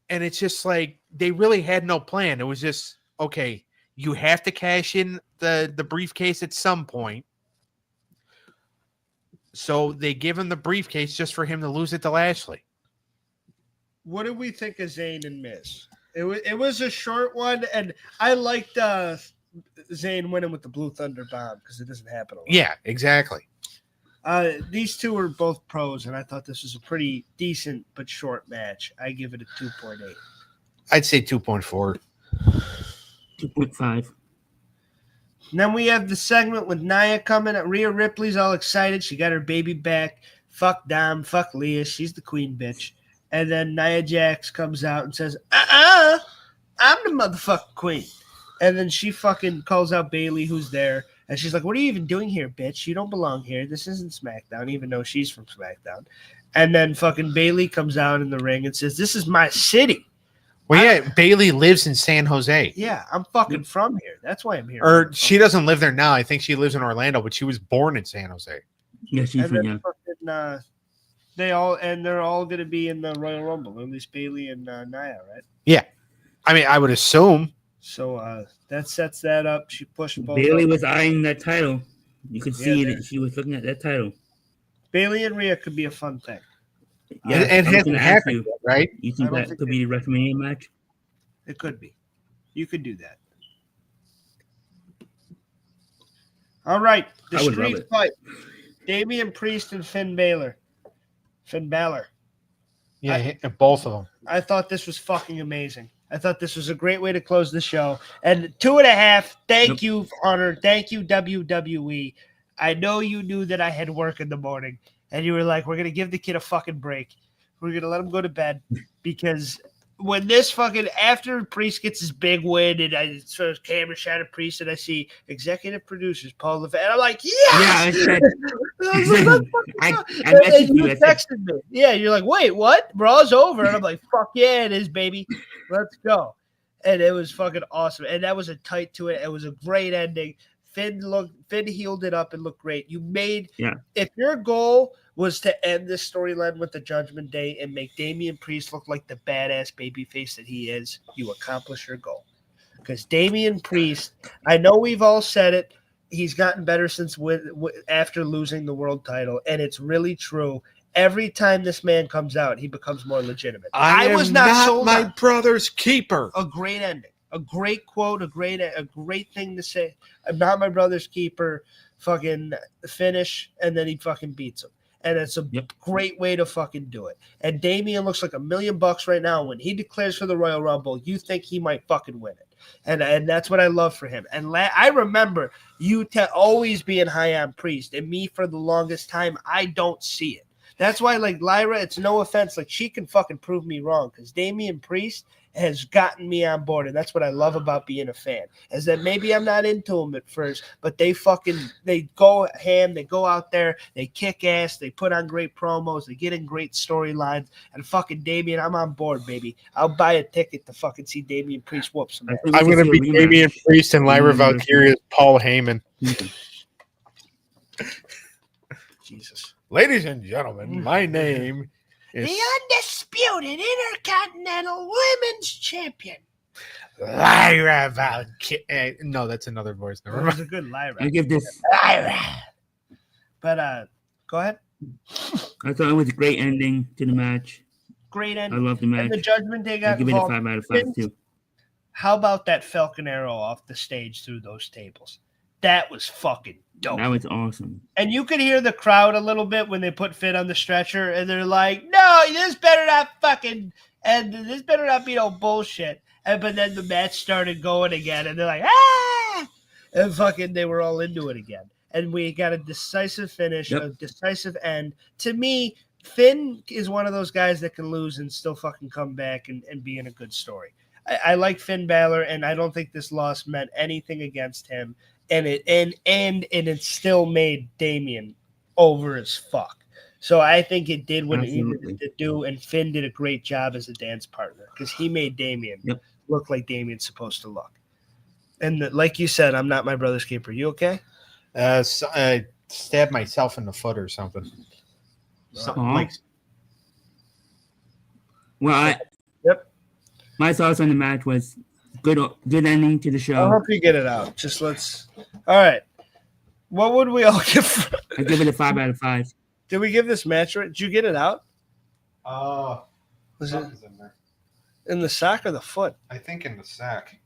and it's just like they really had no plan. It was just, okay, you have to cash in the briefcase at some point. So they give him the briefcase just for him to lose it to Lashley. What did we think of Zayn and Miz? It was a short one, and I liked Zayn winning with the Blue Thunder Bomb because it doesn't happen a lot. Yeah, exactly. These two were both pros, and I thought this was a pretty decent but short match. I give it a 2.8. I'd say 2.4. 2.5. And then we have the segment with Nia coming. Rhea Ripley's all excited. She got her baby back. Fuck Dom. Fuck Leah. She's the queen bitch. And then Nia Jax comes out and says, I'm the motherfucking queen. And then she fucking calls out Bayley, who's there. And she's like, what are you even doing here, bitch? You don't belong here. This isn't SmackDown, even though she's from SmackDown. And then fucking Bayley comes out in the ring and says, this is my city. Well, yeah, Bayley lives in San Jose. Yeah, I'm fucking from here. That's why I'm here. Or she doesn't live there now. I think she lives in Orlando, but she was born in San Jose. Yeah, she's from, yeah. Fucking, they're all going to be in the Royal Rumble, at least Bayley and Nia, right? Yeah. I mean, I would assume. So that sets that up. She pushed both. Bayley was eyeing that title. You could see that she was looking at that title. Bayley and Rhea could be a fun thing. Yeah, it hasn't happened yet, right? You think that could be the WrestleMania match? It could be. You could do that. All right. The street fight. Damian Priest and Finn Balor. Yeah, both of them. I thought this was fucking amazing. I thought this was a great way to close the show. And 2.5, thank you, Honor. Thank you, WWE. I know you knew that I had work in the morning, and you were like, we're going to give the kid a fucking break. We're going to let him go to bed because when this fucking, after Priest gets his big win and I sort of camera shot of Priest and I see executive producers, Paul Levesque, and I'm like, yes! Yeah, I messaged you. Texted me. Yeah, you're like, wait, what? Raw's over. And I'm like, fuck yeah, it is, baby. Let's go. And it was fucking awesome. And that was a tight to it. It was a great ending. Finn healed it up and looked great. You made, if your goal was to end this storyline with the Judgment Day and make Damian Priest look like the badass babyface that he is, you accomplish your goal. Because Damian Priest, I know we've all said it, he's gotten better since after losing the world title, and it's really true. Every time this man comes out, he becomes more legitimate. I was not sold my brother's keeper. A great ending. A great quote, a great thing to say. I'm not my brother's keeper. Fucking finish, and then he fucking beats him. And it's a great way to fucking do it. And Damian looks like $1 million right now. When he declares for the Royal Rumble, you think he might fucking win it. And that's what I love for him. And I remember you always being high on Priest, and me for the longest time, I don't see it. That's why, like, Lyra, it's no offense, like, she can fucking prove me wrong because Damian Priest has gotten me on board. And that's what I love about being a fan, is that maybe I'm not into them at first, but they go ham, they go out there, they kick ass, they put on great promos, they get in great storylines, and fucking Damian, I'm on board, baby. I'll buy a ticket to fucking see Damian Priest whoop some ass. I'm going to be Damian Priest and Lyra Valkyria's Paul Heyman. Jesus. Ladies and gentlemen, my name is the undisputed Intercontinental Women's Champion, Lyra Valkyria. No, that's another voice. Never That mind. was a good Lyra. I give this. Lyra. But go ahead. I thought it was a great ending to the match. Great I ending. love the match. And the Judgment Day I got give it a involved. 5 out of 5 too. How about that Falcon Arrow off the stage through those tables? That was fucking dope. That was awesome. And you could hear the crowd a little bit when they put Finn on the stretcher, and they're like, "No, this better not fucking, and this better not be no bullshit." But then the match started going again, and they're like, "Ah!" And fucking, they were all into it again. And we got a decisive finish, a decisive end. To me, Finn is one of those guys that can lose and still fucking come back and be in a good story. I like Finn Balor, and I don't think this loss meant anything against him. And it still made Damian over as fuck. So I think it did what it needed to do, and Finn did a great job as a dance partner because he made Damian look like Damian's supposed to look. And like you said, I'm not my brother's keeper. You okay? So I stabbed myself in the foot or something. Something like. Well, my thoughts on the match was good ending to the show. I hope you get it out. Just let's. All right. What would we all give? I give it a 5 out of 5. Did we give this match right? Did you get it out? Was it in there? In the sack or the foot? I think in the sack.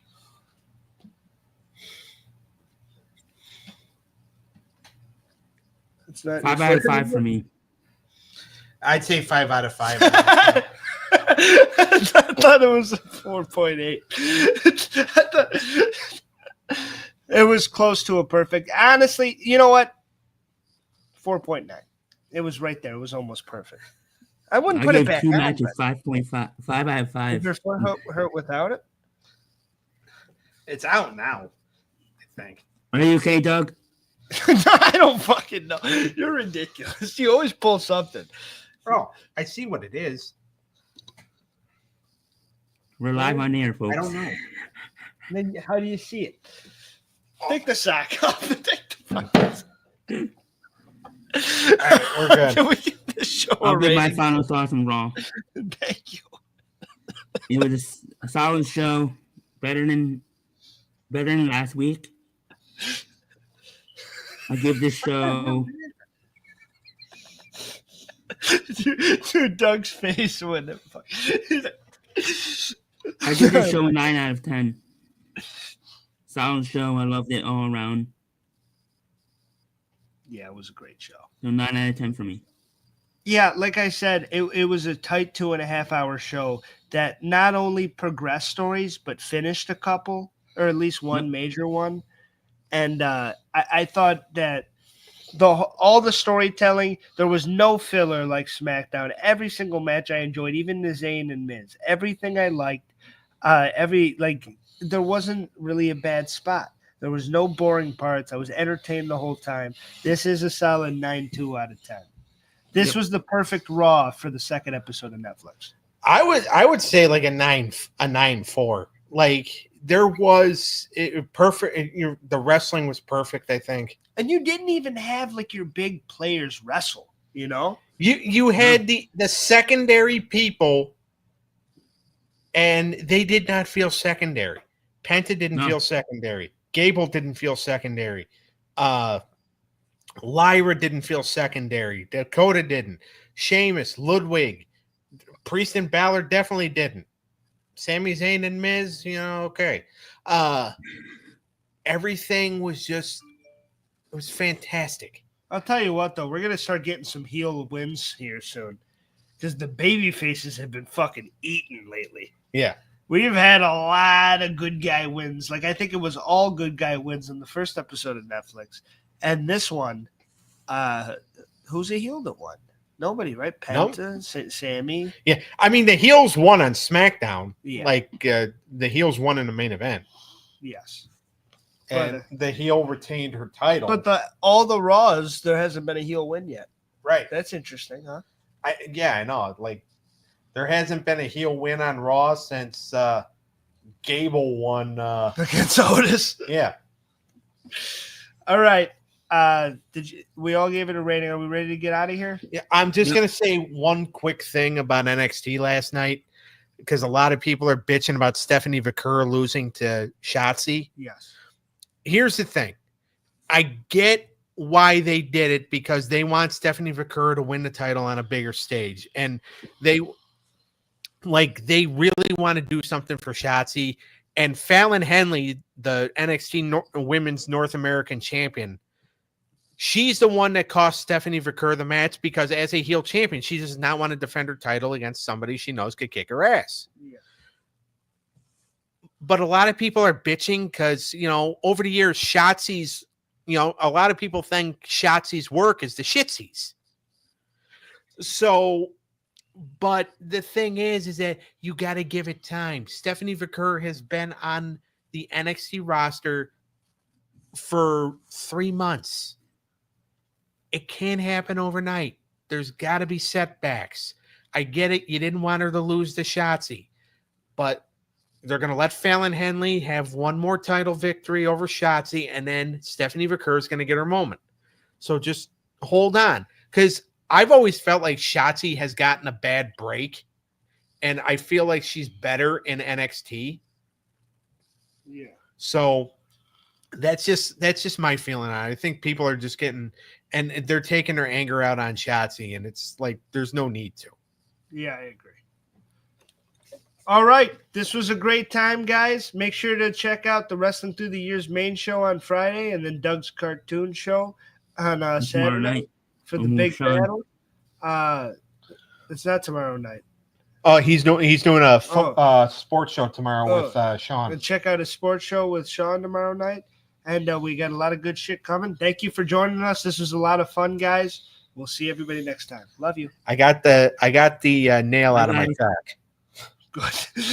It's not 5 out of 5 for me. I'd say 5 out of 5. I thought it was a 4.8. It was close to a perfect. Honestly, you know what? 4.9. It was right there. It was almost perfect. I wouldn't put it back. 2 matches 5.5. 5 out of 5. Did your foot hurt without it? It's out now, I think. Are you okay, Doug? I don't fucking know. You're ridiculous. You always pull something. Bro, I see what it is. We're live on air, folks. I don't know. Then how do you see it? Take the sack off. Take the fuck. All right, we're good. Can we get this show I'll give my rating? final thoughts on Raw. Thank you. It was a solid show, better than last week. I give this show. Dude, Doug's face when it. I give this show a 9 out of 10. Solid show. I loved it all around. Yeah, it was a great show. So 9 out of 10 for me. Yeah, like I said, it was a tight 2.5 hour show that not only progressed stories, but finished a couple, or at least one major one. And I thought that all the storytelling, there was no filler like SmackDown. Every single match I enjoyed, even the Zayn and Miz. Everything I liked. There wasn't really a bad spot. There was no boring parts. I was entertained the whole time. This is a solid 9.2 out of 10. This was the perfect Raw for the second episode of Netflix. I would say like a 9.4. Like there was perfect. The wrestling was perfect, I think. And you didn't even have like your big players wrestle, you know? You had the secondary people, and they did not feel secondary. Penta didn't feel secondary. Gable didn't feel secondary. Lyra didn't feel secondary. Dakota didn't. Sheamus, Ludwig, Priest and Balor definitely didn't. Sami Zayn and Miz, okay. Everything was it was fantastic. I'll tell you what, though, we're going to start getting some heel wins here soon because the baby faces have been fucking eaten lately. Yeah. We've had a lot of good guy wins. Like, I think it was all good guy wins in the first episode of Netflix. And this one, who's a heel that won? Nobody, right? Nope. Penta, Sammy. Yeah, I mean the heels won on SmackDown. Yeah. Like the heels won in the main event, Yes. and the heel retained her title. But all the Raws, there hasn't been a heel win yet. right, That's interesting, huh? I know. Like there hasn't been a heel win on Raw since Gable won. Against Otis. Yeah, All right. We all gave it a rating. Are we ready to get out of here? yeah. I'm just gonna say one quick thing about NXT last night because a lot of people are bitching about Stephanie Vaquer losing to Shotzi. Yes. Here's the thing. I get why they did it because they want Stephanie Vaquer to win the title on a bigger stage. And they really want to do something for Shotzi. And Fallon Henley, the NXT Women's North American champion, she's the one that cost Stephanie Vaquer the match because as a heel champion, she does not want to defend her title against somebody she knows could kick her ass. Yeah. But a lot of people are bitching because, over the years, Shotzi's, a lot of people think Shotzi's work is the shitsies. So, but the thing is that you got to give it time. Stephanie Vaquer has been on the NXT roster for 3 months. It can't happen overnight. There's got to be setbacks. I get it. You didn't want her to lose to Shotzi, but they're going to let Fallon Henley have one more title victory over Shotzi, and then Stephanie Vaquer is going to get her moment. So just hold on, because I've always felt like Shotzi has gotten a bad break, and I feel like she's better in NXT. Yeah. So that's just my feeling on it. I think people are just getting, and they're taking their anger out on Shotzi, and it's like there's no need to. Yeah, I agree. All right. This was a great time, guys. Make sure to check out the Wrestling Through the Years main show on Friday and then Doug's cartoon show on Saturday night for the big battle. It's not tomorrow night. Oh, he's doing a sports show tomorrow with Sean. And check out a sports show with Sean tomorrow night. And we got a lot of good shit coming. Thank you for joining us. This was a lot of fun, guys. We'll see everybody next time. Love you. I got the nail out of my back. Good.